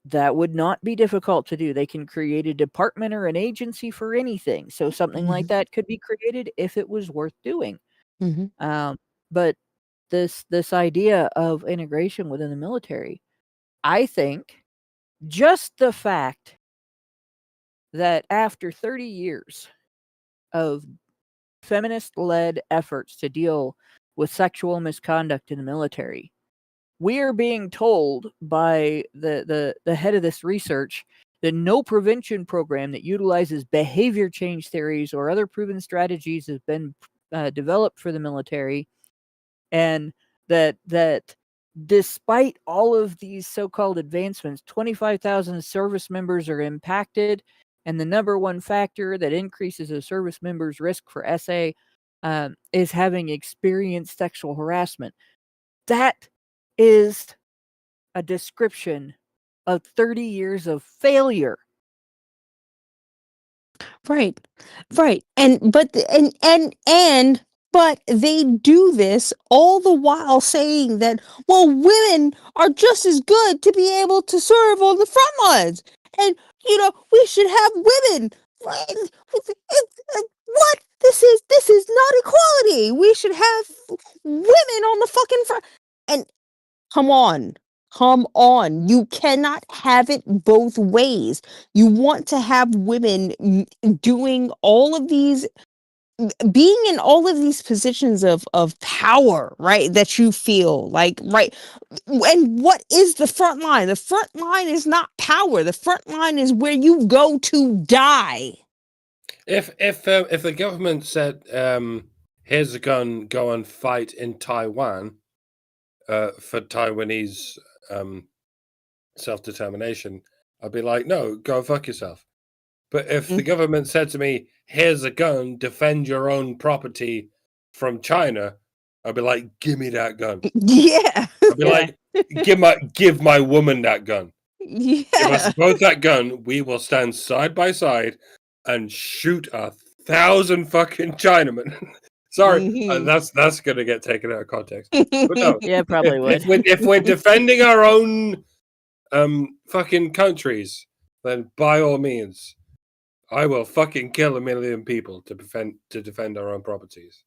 that would not be difficult to do. They can create a department or an agency for anything. So something like that could be created if it was worth doing. Mhm. But this idea of integration within the military, I think just the fact that after 30 years of feminist-led efforts to deal with sexual misconduct in the military, we are being told by the head of this research that no prevention program that utilizes behavior change theories or other proven strategies has been developed for the military, and that despite all of these so-called advancements, 25,000 service members are impacted, and the number one factor that increases a service member's risk for SA is having experienced sexual harassment. That is a description of 30 years of failure. Right. Right. But they do this all the while saying that, well, women are just as good to be able to serve on the front lines. And, we should have women. What? this is not equality. We should have women on the fucking front. And come on. Come on. You cannot have it both ways. You want to have women doing all of these, being in all of these positions of power, right? That you feel like, right? And what is the front line? The front line is not power. The front line is where you go to die. If the government said, "Here's a gun, go and fight in Taiwan for Taiwanese self-determination," I'd be like, "No, go fuck yourself." But if the government said to me, "Here's a gun, defend your own property from China," I'd be like, "Give me that gun." Yeah. I'd be like, "Give my woman that gun. Yeah. Give us both that gun. We will stand side by side and shoot 1,000 fucking Chinamen." Sorry, that's gonna get taken out of context. But no, Yeah, probably would. if we're defending our own fucking countries, then by all means, I will fucking kill 1 million people to defend our own properties.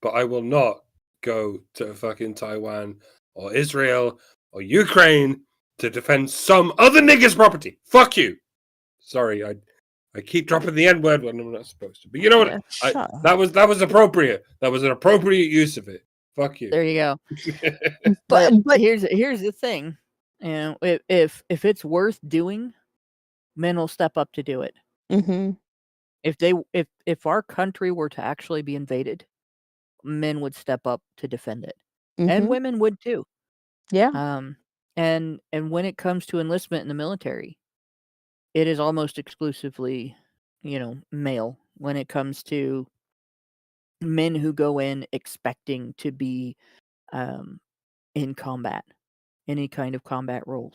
But I will not go to fucking Taiwan or Israel or Ukraine to defend some other nigger's property. Fuck you. Sorry, I keep dropping the N-word when I'm not supposed to. But you know what? That was appropriate. That was an appropriate use of it. Fuck you. There you go. but here's the thing. You know, if it's worth doing, men will step up to do it. If our country were to actually be invaded, men would step up to defend it. And women would too. Yeah. And when it comes to enlistment in the military, it is almost exclusively, male when it comes to men who go in expecting to be in combat, any kind of combat role.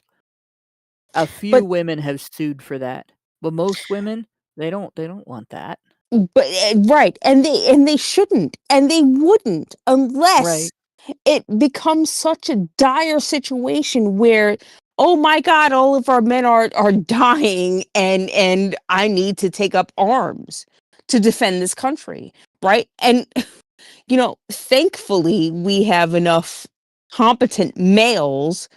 A few women have sued for that, but most women, they don't want that. But right, and they shouldn't, and they wouldn't, unless it becomes such a dire situation where, oh my God, all of our men are dying, and I need to take up arms to defend this country, right? And thankfully we have enough competent males,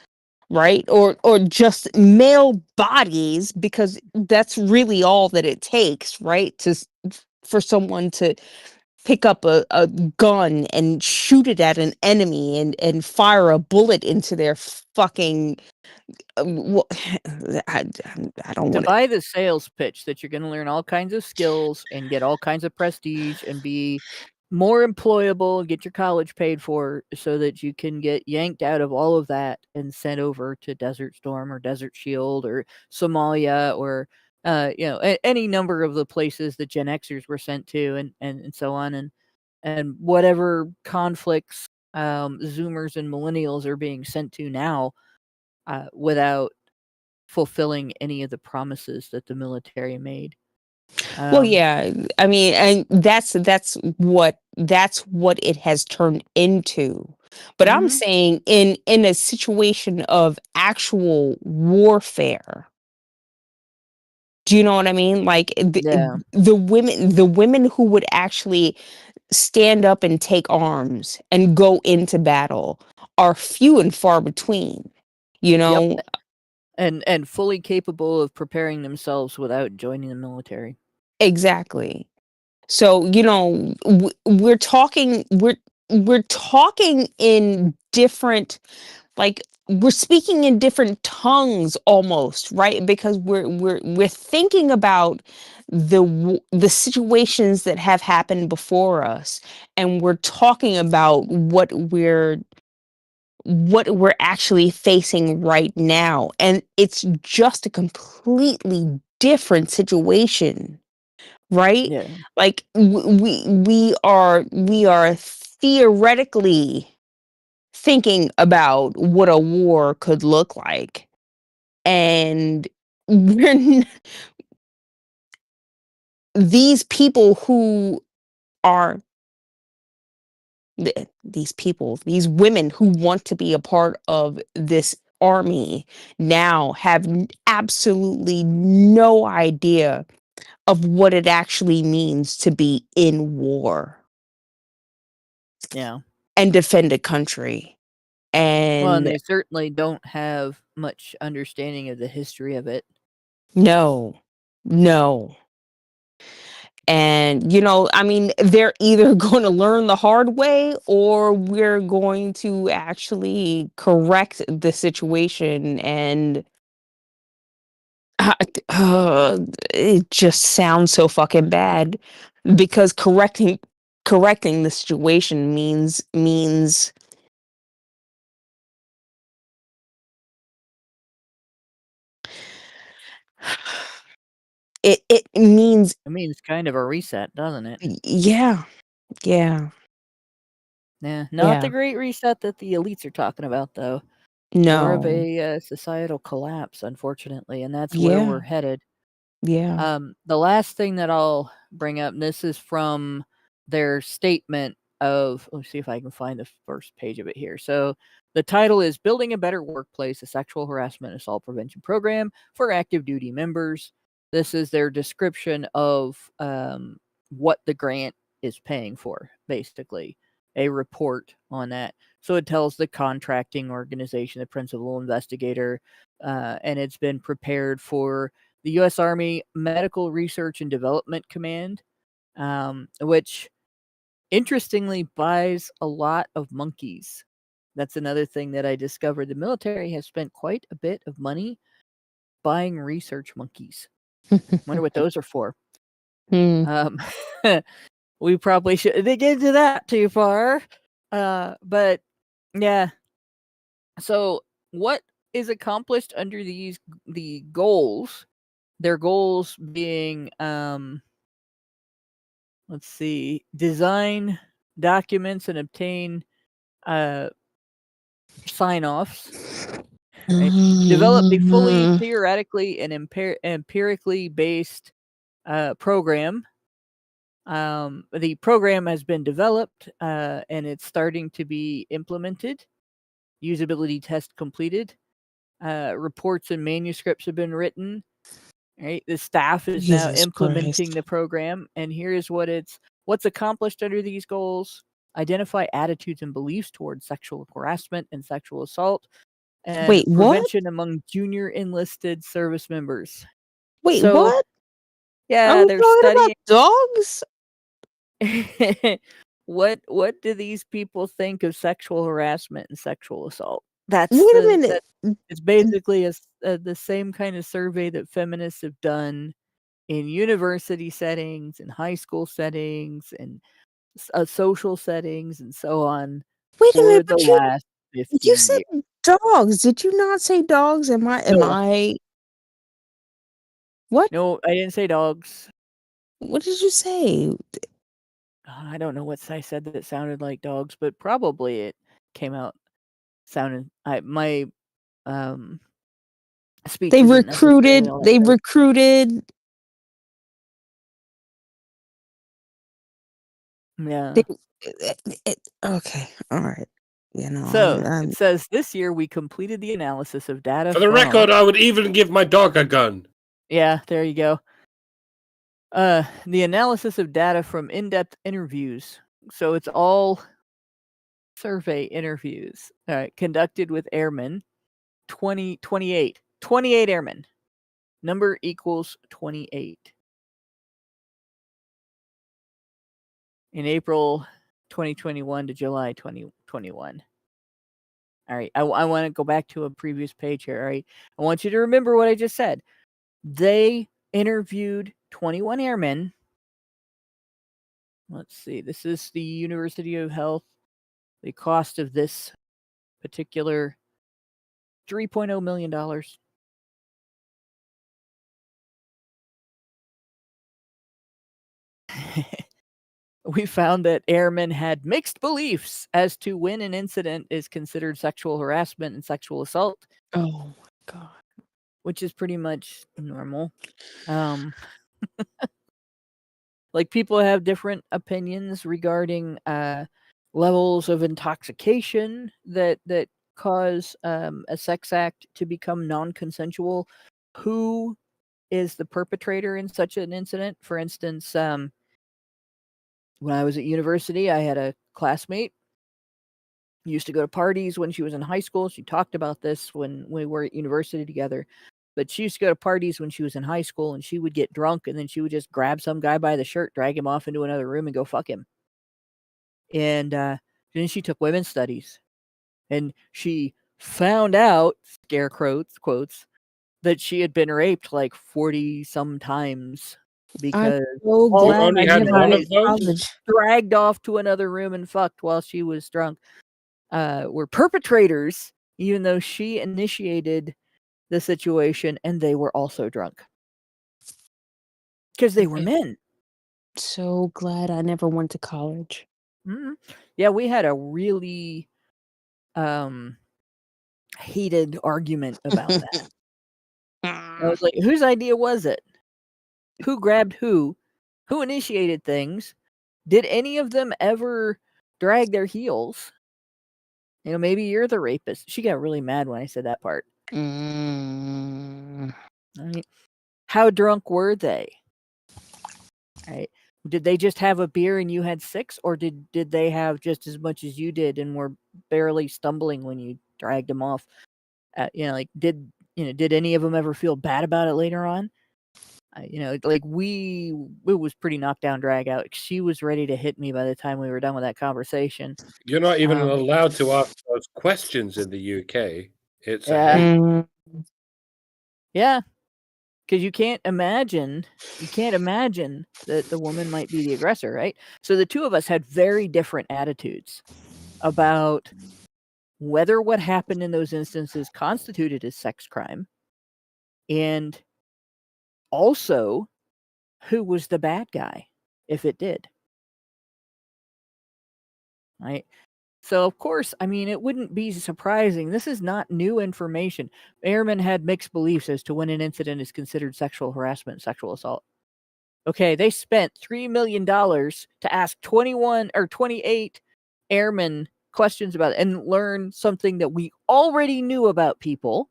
right? Or just male bodies, because that's really all that it takes, right? For someone to pick up a gun and shoot it at an enemy and fire a bullet into their fucking I don't To want buy the sales pitch that you're going to learn all kinds of skills and get all kinds of prestige and be more employable, get your college paid for, so that you can get yanked out of all of that and sent over to Desert Storm or Desert Shield or Somalia or any number of the places that Gen Xers were sent to, and so on, and whatever conflicts Zoomers and Millennials are being sent to now, without fulfilling any of the promises that the military made. well, yeah, I mean, and that's what it has turned into. But I'm saying in a situation of actual warfare, do you know what I mean? Like the women who would actually stand up and take arms and go into battle are few and far between. Yep. And fully capable of preparing themselves without joining the military. Exactly. So, we're talking in different, like, we're speaking in different tongues almost, right? Because we're thinking about the situations that have happened before us, and we're talking about what we're actually facing right now, and it's just a completely different situation, right? Yeah. Like we are theoretically thinking about what a war could look like, and these people who are these women who want to be a part of this army now have absolutely no idea of what it actually means to be in war Yeah. and defend a country. Well, and And they certainly don't have much understanding of the history of it. no. And, I mean, they're either going to learn the hard way or we're going to actually correct the situation. And it just sounds so fucking bad because correcting the situation means it means It means kind of a reset, doesn't it? yeah. Yeah, not the Yeah. great reset that the elites are talking about, though. More of No. a societal collapse, unfortunately, and that's where we're Yeah. headed. Yeah. The last thing that I'll bring up, and this is from their statement of, let's see if I can find the first page of it here. So the title is Building a Better Workplace, a Sexual Harassment Assault Prevention Program for Active Duty Members. This is their description of what the grant is paying for, basically, a report on that. So it tells the contracting organization, the principal investigator, and it's been prepared for the U.S. Army Medical Research and Development Command, which interestingly buys a lot of monkeys. That's another thing that I discovered. The military has spent quite a bit of money buying research monkeys. Wonder what those are for. Hmm. We probably shouldn't get into that too far. But yeah. So what is accomplished under the goals? Their goals being let's see, design documents and obtain sign-offs, right? Develop the fully theoretically and empirically based program. The program has been developed and it's starting to be implemented. Usability test completed. Reports and manuscripts have been written. Right, the staff is now Jesus implementing Christ. the program, and here's what's accomplished under these goals: identify attitudes and beliefs towards sexual harassment and sexual assault, and Wait, what? prevention among junior enlisted service members. Wait, So, what? Are yeah, we they're talking about studying dogs? what do these people think of sexual harassment and sexual assault. That's Wait a minute. it's basically the same kind of survey that feminists have done in university settings, in high school settings, and social settings, and so on Wait a for minute, the but last 50 you said years. dogs. Did you not say dogs? Am No, I what? no, I didn't say dogs. What did you say? I don't know what I said that sounded like dogs, but probably it came out sounding. My um speech They isn't necessarily recruited all that they great. recruited Yeah. they okay, all right. So it I'm says this year we completed the analysis of data For the from. record, I would even give my dog a gun. Yeah, there you go. The analysis of data from in-depth interviews. So it's all survey interviews conducted with airmen. 28 airmen. Number equals 28. In April 2021 to July 2021. All right, I want to go back to a previous page here. All right, I want you to remember what I just said. They interviewed 21 airmen. Let's see. This is the University of Health. The cost of this particular $3.0 million. We found that airmen had mixed beliefs as to when an incident is considered sexual harassment and sexual assault, oh my god. which is pretty much normal. Um, like people have different opinions regarding levels of intoxication that cause a sex act to become non-consensual. Who is the perpetrator in such an incident. For instance, when I was at university, I had a classmate used to go to parties when she was in high school. She talked about this when we were at university together. But she used to go to parties when she was in high school, and she would get drunk, and then she would just grab some guy by the shirt, drag him off into another room, and go fuck him. And then she took women's studies, and she found out, scare quotes, that she had been raped like 40 some times I'm because so all You glad only I had never one went of to those? college. dragged off to another room and fucked while she was drunk were perpetrators, even though she initiated the situation and they were also drunk because they were men. So glad I never went to college. Mhm. Yeah, we had a really heated argument about that. I was like, whose idea was it? Who grabbed who? Who initiated things? Did any of them ever drag their heels? You know, maybe you're the rapist. She got really mad when I said that part. Mm. Right? How drunk were they? Right? Did they just have a beer and you had 6, or did they have just as much as you did and were barely stumbling when you dragged them off? Did any of them ever feel bad about it later on? It was pretty knockdown drag out. She was ready to hit me by the time we were done with that conversation. You're not even allowed to ask those questions in the UK. It's a Yeah. hate. Mm. Yeah, because you can't imagine that the woman might be the aggressor, right? So the two of us had very different attitudes about whether what happened in those instances constituted a sex crime, and also who was the bad guy if it did. Right? So, of course, I mean, it wouldn't be surprising. This is not new information. Airmen had mixed beliefs as to when an incident is considered sexual harassment and sexual assault. Okay, they spent $3 million to ask 21 or 28 airmen questions about it and learn something that we already knew about people.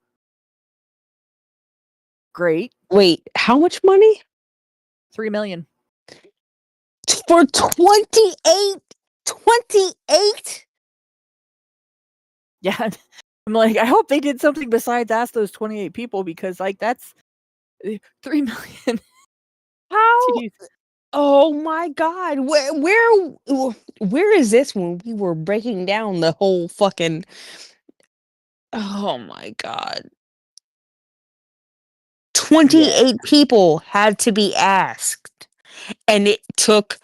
Great. Wait, how much money? $3 million. For 28? 28? Yeah. I'm like, I hope they did something besides ask those 28 people, because like that's $3 million. How? Jeez. Oh my God. Where is this when we were breaking down the whole fucking. Oh my God. 28 people had to be asked. And it took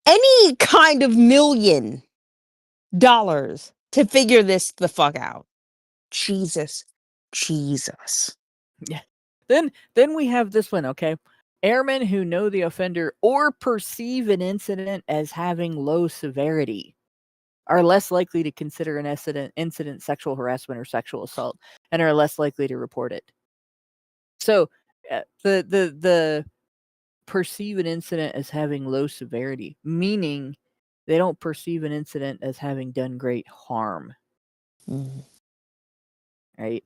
any kind of $1 million to figure this the fuck out. Jesus. Yeah. Then we have this one, okay? Airmen who know the offender or perceive an incident as having low severity are less likely to consider an incident sexual harassment or sexual assault, and are less likely to report it. So the perceive an incident as having low severity, meaning they don't perceive an incident as having done great harm. Right?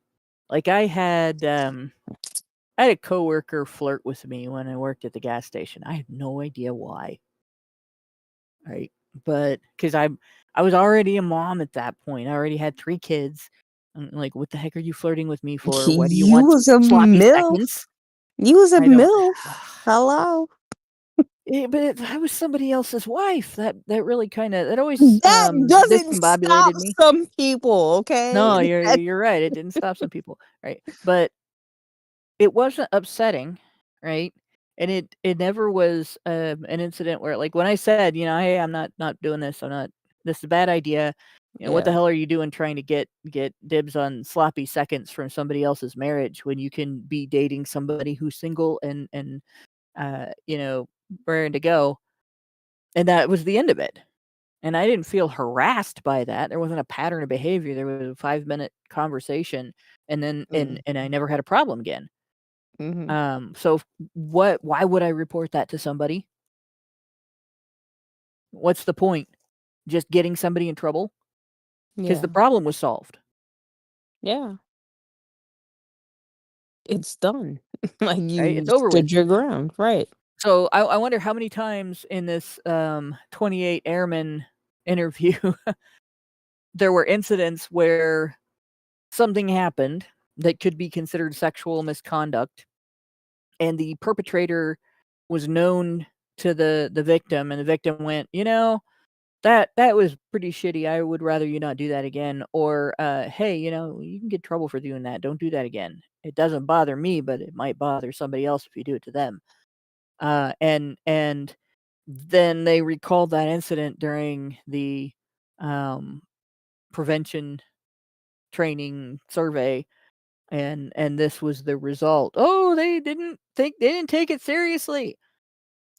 Like I had a coworker flirt with me when I worked at the gas station. I have no idea why. Right? But because I was already a mom at that point. I already had 3 kids. I'm like, what the heck are you flirting with me for? Why do you You want was a sloppy MILF. seconds? You was a I don't. MILF. Hello. But I was somebody else's wife. That really kind of that always That doesn't stop discombobulated me. some people, okay? No, you're right. It didn't stop some people, right? But it wasn't upsetting, right? And it never was an incident where, like, when I said, hey, I'm not doing this. This is a bad idea. What the Yeah. hell are you doing trying to get dibs on sloppy seconds from somebody else's marriage when you can be dating somebody who's single and raring to go? And that was the end of it. And I didn't feel harassed by that. There wasn't a pattern of behavior. There was a 5-minute conversation, and then and I never had a problem again. So why would I report that to somebody? What's the point? Just getting somebody in trouble? Because Yeah. the problem was solved. Yeah. It's done. Like, right? you It's over with. stood your ground, right. So I wonder how many times in this 28 airman interview there were incidents where something happened that could be considered sexual misconduct, and the perpetrator was known to the victim, and the victim went, that was pretty shitty. I would rather you not do that again. Or, hey, you can get in trouble for doing that. Don't do that again. It doesn't bother me, but it might bother somebody else if you do it to them. And then they recalled that incident during the prevention training survey, and this was the result. Oh, they didn't take it seriously.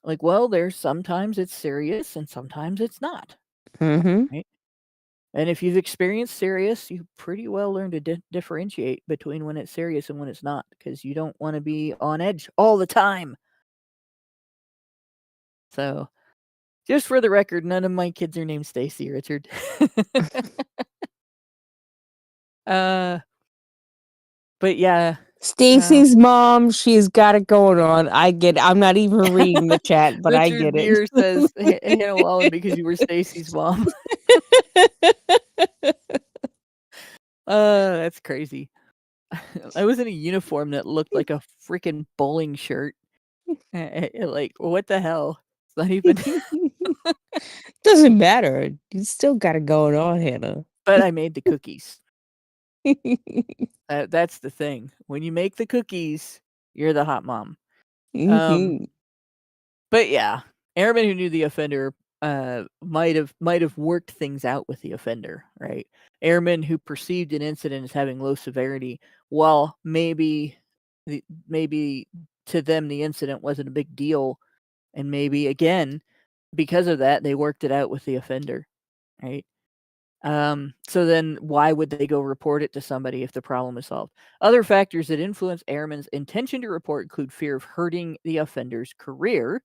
Like, well, there's sometimes it's serious and sometimes it's not. Mhm. Right? And if you've experienced serious, you pretty well learn to differentiate between when it's serious and when it's not, because you don't want to be on edge all the time. So, just for the record, none of my kids are named Stacy, Richard. uh, but yeah, Stacy's mom, she's got it going on. I get it. I'm not even reading the chat, but I Richard get it. Beer says Hannah Wallen because you were Stacy's mom. That's crazy. I was in a uniform that looked like a freaking bowling shirt. Like, what the hell? It's not even. Doesn't matter. You still got it going on, Hannah. But I made the cookies. That's the thing. When you make the cookies, you're the hot mom. Mhm. But yeah, airmen who knew the offender might have worked things out with the offender, right? Airmen who perceived an incident as having low severity, while maybe to them the incident wasn't a big deal, and maybe again because of that they worked it out with the offender, right? So then why would they go report it to somebody if the problem is solved? Other factors that influence airmen's intention to report include fear of hurting the offender's career,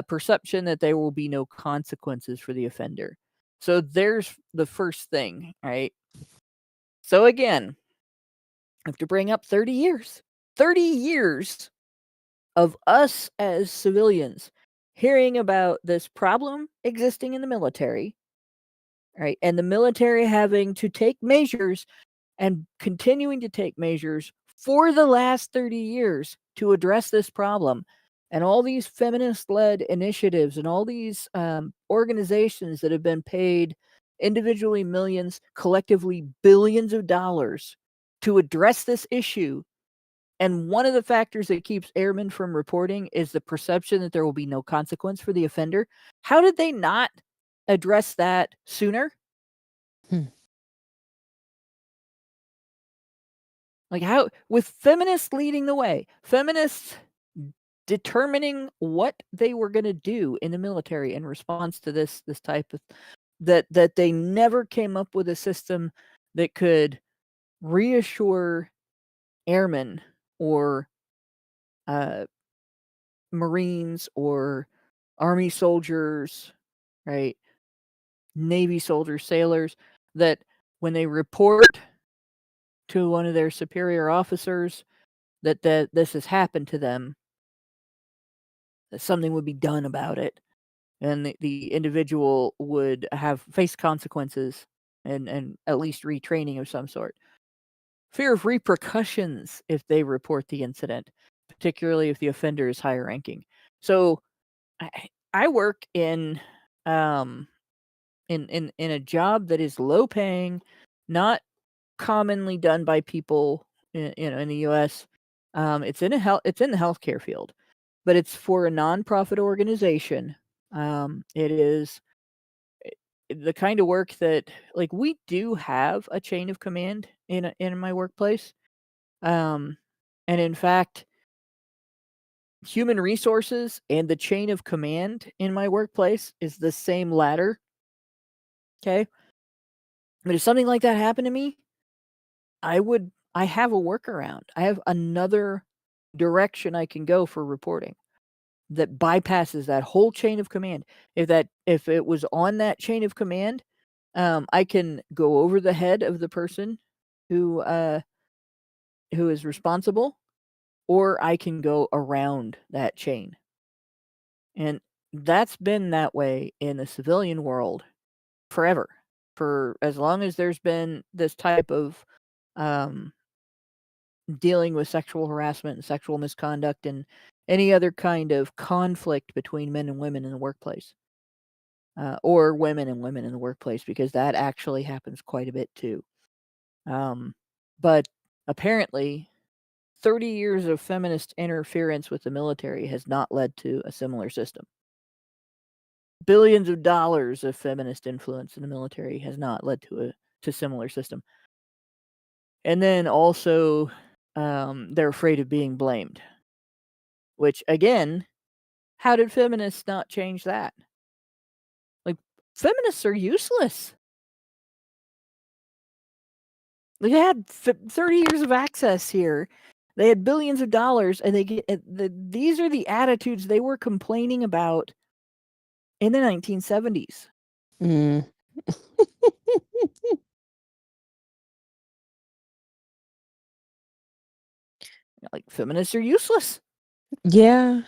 perception that there will be no consequences for the offender. So there's the first thing, right? So again, I have to bring up 30 years. 30 years of us as civilians hearing about this problem existing in the military, right? And the military having to take measures and continuing to take measures for the last 30 years to address this problem. And all these feminist led initiatives and all these organizations that have been paid individually millions, collectively billions of dollars to address this issue. And one of the factors that keeps airmen from reporting is the perception that there will be no consequence for the offender. How did they not address that sooner? Like, how, with feminists leading the way, feminists determining what they were going to do in the military in response to this type of that they never came up with a system that could reassure airmen or Marines or Army soldiers, right? Navy soldiers, sailors, that when they report to one of their superior officers that this has happened to them, that something would be done about it, and the individual would have face consequences and at least retraining of some sort. Fear of repercussions if they report the incident, particularly if the offender is higher ranking. So I work in in a job that is low paying, not commonly done by people in the U.S. It's in the healthcare field, but it's for a nonprofit organization. It is the kind of work that, like, we do have a chain of command in my workplace. And in fact, human resources and the chain of command in my workplace is the same ladder. Okay. But if something like that happened to me, I have a workaround. I have another direction I can go for reporting that bypasses that whole chain of command. If it was on that chain of command, I can go over the head of the person who is responsible, or I can go around that chain. And that's been that way in the civilian world forever. For as long as there's been this type of dealing with sexual harassment and sexual misconduct and any other kind of conflict between men and women in the workplace, or women and women in the workplace, because that actually happens quite a bit too. But apparently, 30 years of feminist interference with the military has not led to a similar system. Billions of dollars of feminist influence in the military has not led to a similar system. And then also, they're afraid of being blamed. Which, again, how did feminists not change that? Like, feminists are useless. They had 30 years of access here. They had billions of dollars, and these are the attitudes they were complaining about in the 1970s. Mm. Like, feminists are useless. Yeah.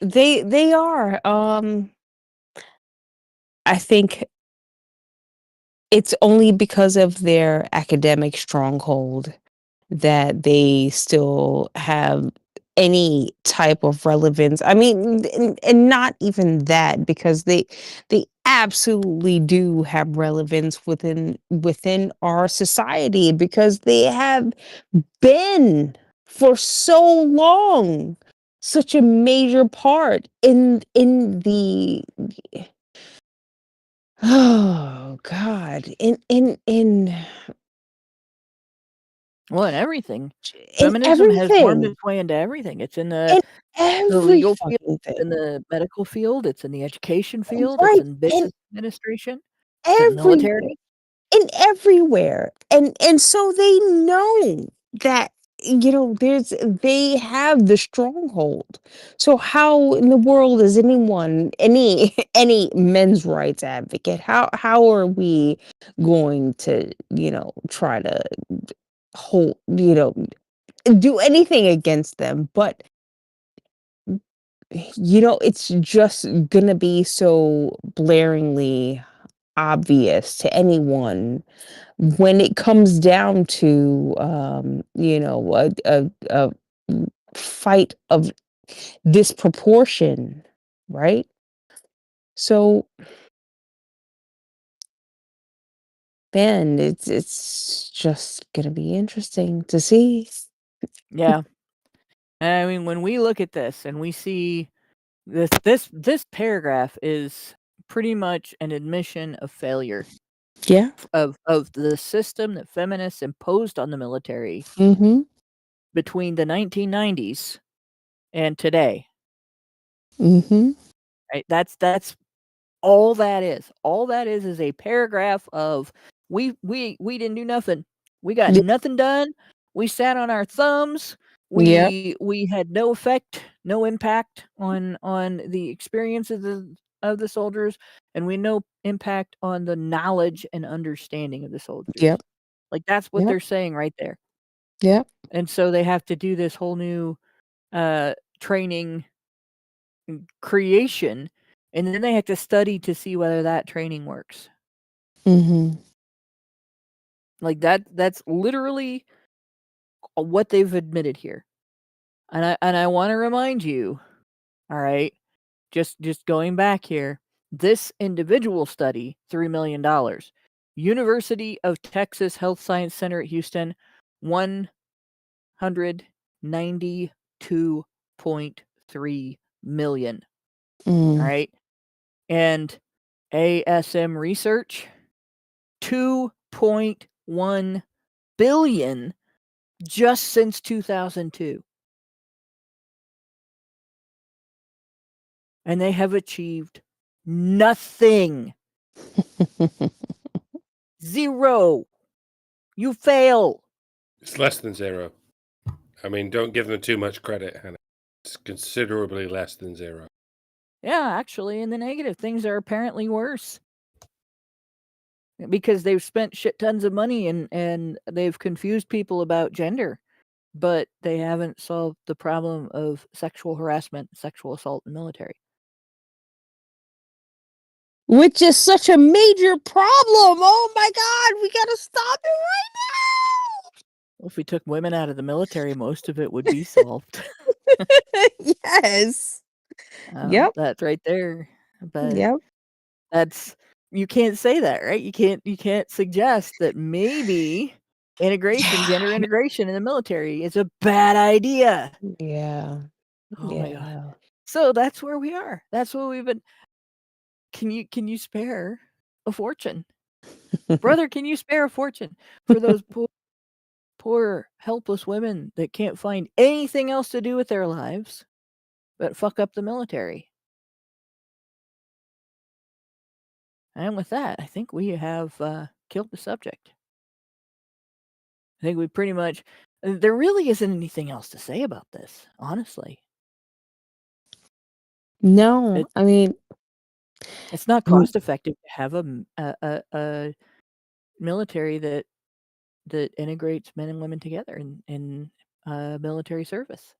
They are. I think it's only because of their academic stronghold that they still have any type of relevance. I mean, and not even that, because they absolutely do have relevance within our society, because they have been for so long such a major part in the oh god Well, in everything. in Feminism has wormed everything, its way into everything. It's in in the every legal field, fucking it's in thing, the medical field, it's in the education field, it's right, in in business administration, it's in the everywhere. military. And everywhere. And so they know that, they have the stronghold. So how in the world is anyone, any men's rights advocate, how are we going to, try to hold, do anything against them? But it's just gonna be so blaringly obvious to anyone when it comes down to a fight of disproportion, right? So, man, it's just gonna be interesting to see. Yeah. I mean, when we look at this and we see this paragraph is pretty much an admission of failure Yeah. of the system that feminists imposed on the military Mm-hmm. between the 1990s and today. Mm-hmm. Right? That's all that is. All that is a paragraph of we didn't do nothing. We got nothing done. We sat on our thumbs. Yep. We had no effect, no impact on the experience of the soldiers, and we no impact on the knowledge and understanding of the soldiers. Yep. Like, that's what Yep. they're saying right there. Yep. And so they have to do this whole new training creation, and then they have to study to see whether that training works. Mm-hmm. Like, that's literally what they've admitted here. And I want to remind you, all right, just going back here, this individual study, $3 million. University of Texas Health Science Center at Houston, 192.3 million. All right. And ASM Research, 2.1 billion just since 2002. And they have achieved nothing. Zero. You fail. It's less than zero. I mean, don't give them too much credit, Hannah. It's considerably less than zero. Yeah, actually, in the negative, things are apparently worse. Because they've spent shit tons of money and they've confused people about gender. but they haven't solved the problem of sexual harassment, sexual assault in the military. Which is such a major problem. Oh my God, we gotta stop it Well, if we took women out of the military, most of it would be solved. right now. Yes. Yep. That's right there. But Yep. that's you can't say that, right? You can't suggest that maybe gender Yeah. integration in the military is a bad idea. Yeah. Oh my god. Yeah. So that's where we are. That's what we've been. Can you spare a fortune? Brother, can you spare a fortune for those poor helpless women that can't find anything else to do with their lives but fuck up the military? And with that, I think we have killed the subject. I think we pretty much. There really isn't anything else to say about this, honestly. No, It, I mean, it's not mm, cost effective to have a military that integrates men and women together in military service.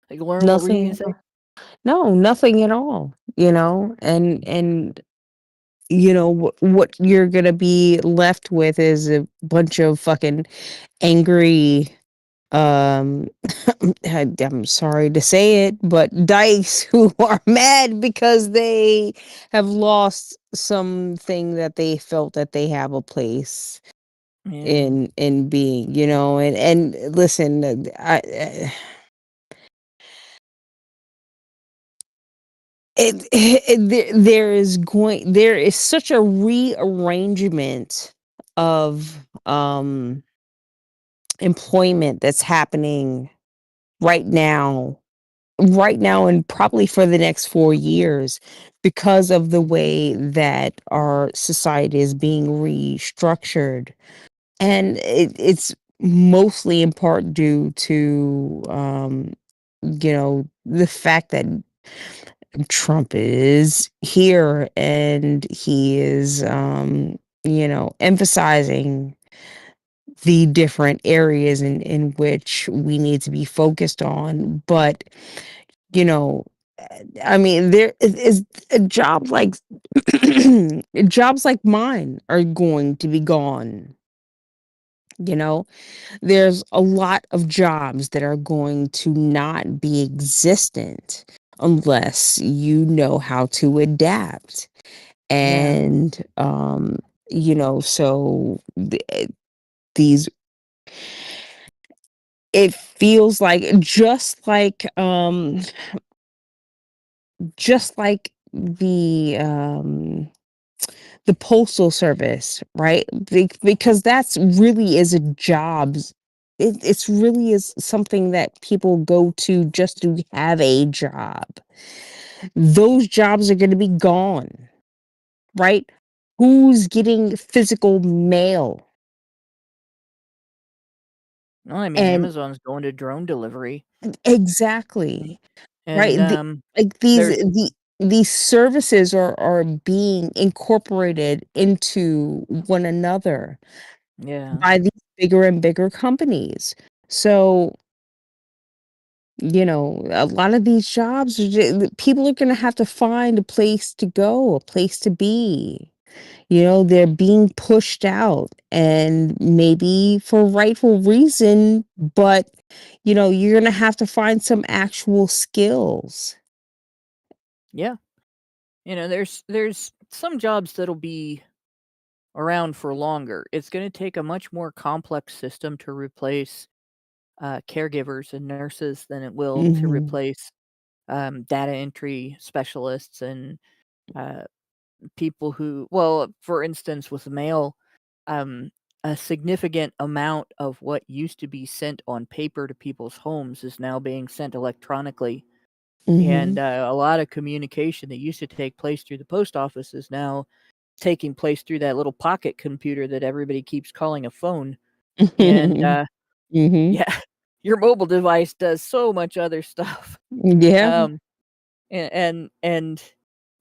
Like, Lauren, what were you gonna nothing. say? No, nothing at all. And what you're gonna be left with is a bunch of fucking angry I'm sorry to say it, but dykes who are mad because they have lost something that they felt that they have a place Yeah. in being, and listen, there is such a rearrangement of employment that's happening right now and probably for the next 4 years because of the way that our society is being restructured. And it's mostly in part due to, the fact that Trump is here and he is, emphasizing the different areas in which we need to be focused on. But you know, I mean, there is a job like jobs like mine are going to be gone. You know, there's a lot of jobs that are going to not be existent unless you know how to adapt. Yeah. And, so these, it feels like just like the postal service, right? Because that's really is a jobs. It's really is something that people go to just to have a job. Those jobs are going to be gone, right? Who's getting physical mail? Well, I mean, And Amazon's going to drone delivery, exactly, right? and Like these there's these services are being incorporated into one another yeah, by these bigger and bigger companies. So, a lot of these jobs, people are going to have to find a place to go, a place to be. They're being pushed out and maybe for rightful reason, but, you're going to have to find some actual skills. yeah. There's some jobs that'll be around for longer. It's going to take a much more complex system to replace caregivers and nurses than it will to Hmm. replace data entry specialists and uh, people who, well, for instance, with mail, um, a significant amount of what used to be sent on paper to people's homes is now being sent electronically. Hmm. And a lot of communication that used to take place through the post office is now taking place through that little pocket computer that everybody keeps calling a phone. And Hmm. yeah, your mobile device does so much other stuff. Yeah. Um, and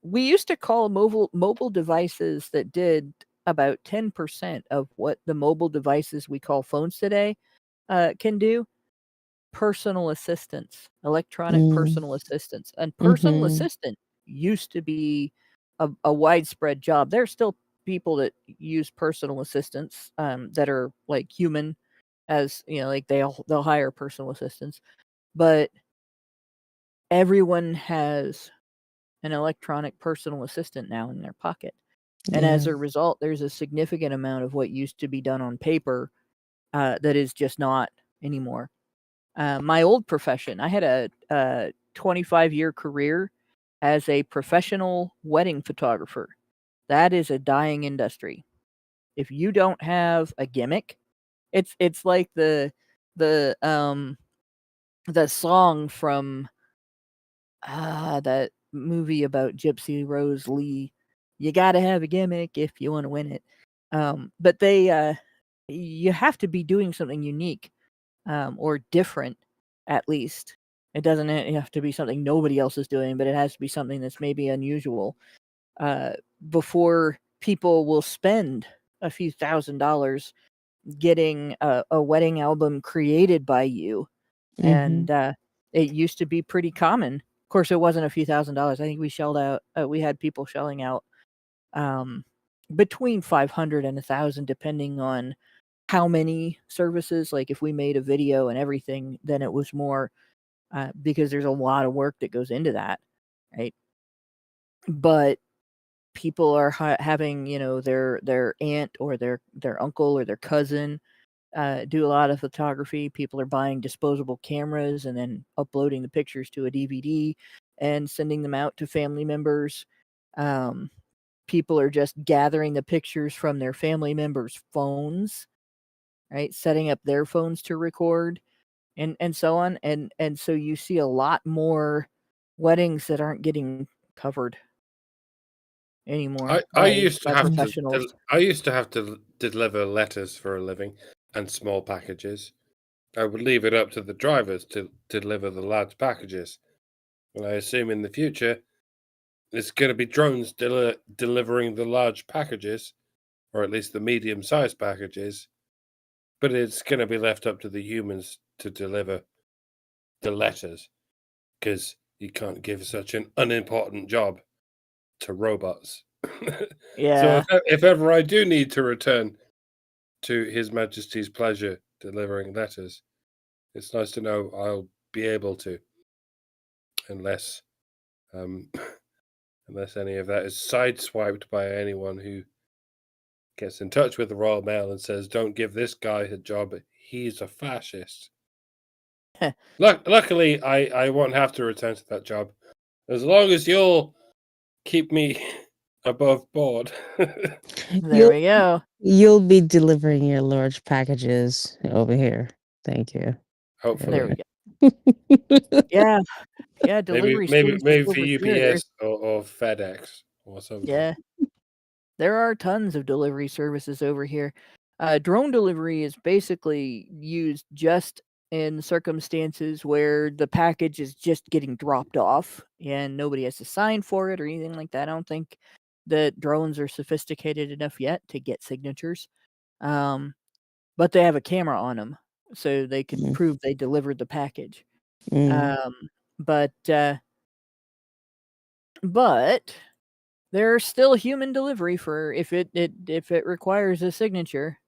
we used to call mobile devices that did about 10% of what the mobile devices we call phones today can do. Personal assistance, electronic personal assistance. And personal assistant used to be a widespread job. There's still people that use personal assistants that are like human, as like they'll hire personal assistants, but everyone has an electronic personal assistant now in their pocket. And as Yeah. a result, there's a significant amount of what used to be done on paper that is just not anymore. My old profession, I had a 25-year career as a professional wedding photographer. That is a dying industry. If you don't have a gimmick, it's like the song from that movie about Gypsy Rose Lee. You got to have a gimmick if you want to win it. But you have to be doing something unique or different, at least. It doesn't have to be something nobody else is doing, but it has to be something that's maybe unusual before people will spend a few $1,000s getting a wedding album created by you. And it used to be pretty common. Of course, it wasn't a few $1,000s. I think we had people shelling out between 500 and 1,000, depending on how many services. Like if we made a video and everything, then it was more because there's a lot of work that goes into that, right? But people are having their aunt or their uncle or their cousin do a lot of photography. People are buying disposable cameras and then uploading the pictures to a DVD and sending them out to family members. People are just gathering the pictures from their family members' phones, right? Setting up their phones to record and so on. And so you see a lot more weddings that aren't getting covered anymore I used to by have professionals. I used to have to deliver letters for a living and small packages. I would leave it up to the drivers to deliver the large packages. And I assume in the future it's going to be drones delivering the large packages, or at least the medium-sized packages. But it's going to be left up to the humans to deliver the letters, because you can't give such an unimportant job to robots. So Yeah. if ever I do need to return to His Majesty's pleasure delivering letters, it's nice to know I'll be able to, unless unless any of that is sideswiped by anyone who gets in touch with the Royal Mail and says, "Don't give this guy a job; he's a fascist." Luckily, I won't have to return to that job, as long as you'll keep me above board. There we go. You'll be delivering your large packages over here. Thank you. There we Hopefully, go. Yeah. Yeah, maybe delivery maybe services maybe for over here. UPS or FedEx or something. Yeah, there are tons of delivery services over here. Drone delivery is basically used just in circumstances where the package is just getting dropped off and nobody has to sign for it or anything like that. I don't think that drones are sophisticated enough yet to get signatures. But they have a camera on them, so they can prove they delivered the package. Um, but there's still human delivery for if it requires a signature.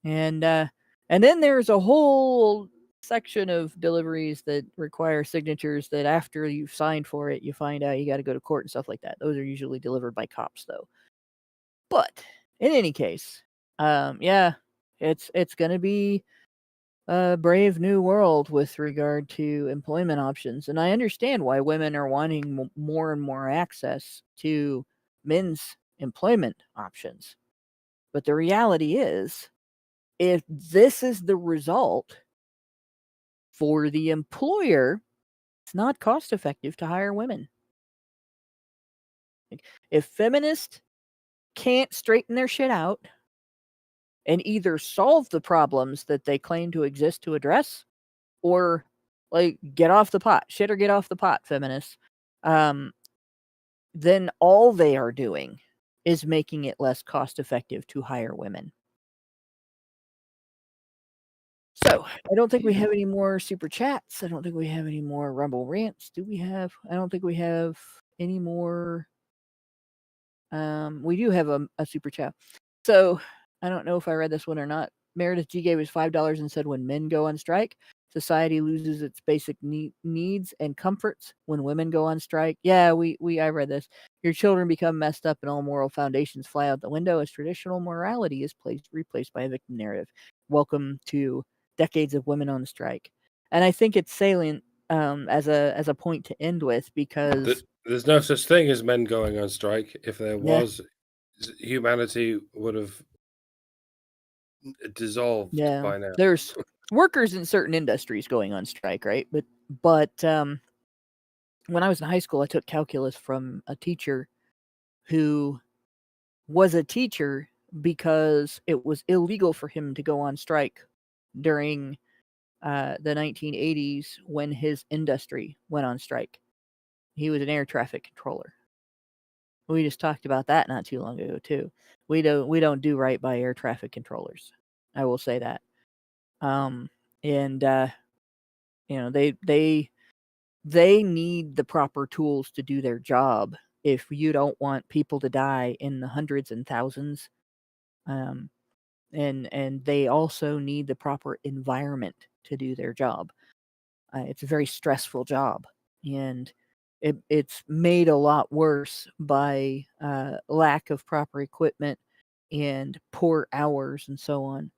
And then there's a whole section of deliveries that require signatures that after you've signed for it, you find out you got to go to court and stuff like that. Those are usually delivered by cops though. But in any case, yeah, it's going to be a brave new world with regard to employment options. And I understand why women are wanting more and more access to men's employment options. But the reality is, if this is the result for the employer, it's not cost effective to hire women. If feminists can't straighten their shit out and either solve the problems that they claim to exist to address, or like get off the pot, shit or get off the pot, feminists, then all they are doing is making it less cost effective to hire women. So I don't think we have any more super chats. I don't think we have any more Rumble rants. Do we have? I don't think we have any more. We do have a super chat. So I don't know if I read this one or not. Meredith G gave us $5 and said, when men go on strike, society loses its basic needs and comforts. When women go on strike, yeah, I read this. Your children become messed up and all moral foundations fly out the window as traditional morality is replaced by a victim narrative. Welcome to decades of women on strike. And I think it's salient as a point to end with, because there's no such thing as men going on strike. If there was, humanity would have dissolved by now. There's workers in certain industries going on strike, right? But when I was in high school, I took calculus from a teacher who was a teacher because it was illegal for him to go on strike during the 1980s when his industry went on strike. He was an air traffic controller. We just talked about that not too long ago too. We don't do right by air traffic controllers. I will say that. They need the proper tools to do their job if you don't want people to die in the hundreds and thousands. And they also need the proper environment to do their job. It's a very stressful job, and it's made a lot worse by lack of proper equipment and poor hours and so on.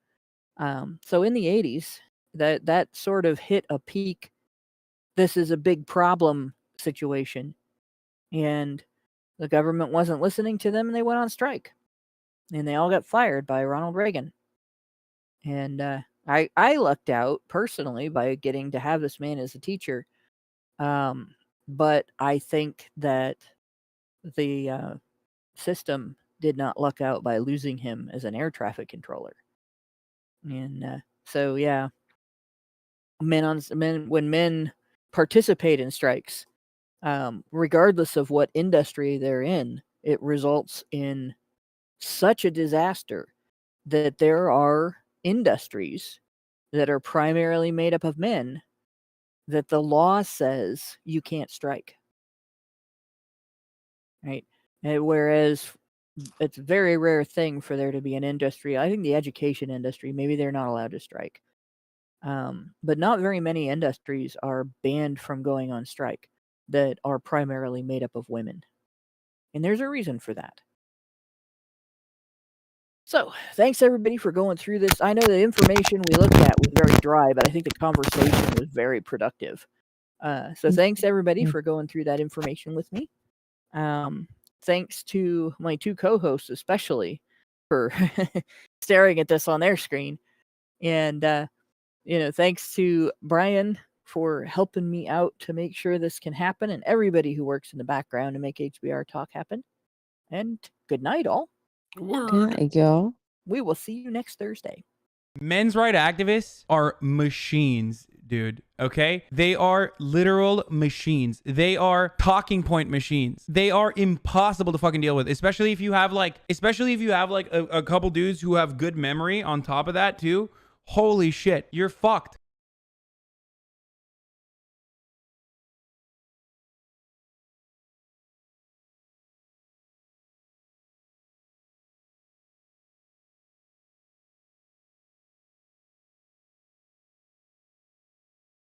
So in the 80s, that sort of hit a peak. This is a big problem situation, and the government wasn't listening to them, and they went on strike, and they all got fired by Ronald Reagan. And I lucked out personally by getting to have this man as a teacher, but I think that the system did not luck out by losing him as an air traffic controller. And so yeah, when men participate in strikes, regardless of what industry they're in, it results in such a disaster that there are industries that are primarily made up of men that the law says you can't strike. Right? Whereas it's a very rare thing for there to be an industry. I think the education industry, maybe they're not allowed to strike. But not very many industries are banned from going on strike that are primarily made up of women. And there's a reason for that. So, thanks everybody for going through this. I know the information we looked at was very dry, but I think the conversation was very productive. So thanks everybody for going through that information with me. Thanks to my two co-hosts especially for staring at this on their screen. And, thanks to Brian for helping me out to make sure this can happen, and everybody who works in the background to make HBR Talk happen. And good night, all. There you go. We will see you next Thursday. Men's rights activists are machines, dude. Okay? They are literal machines. They are talking point machines. They are impossible to fucking deal with, especially if you have like a couple dudes who have good memory on top of that too. Holy shit, you're fucked.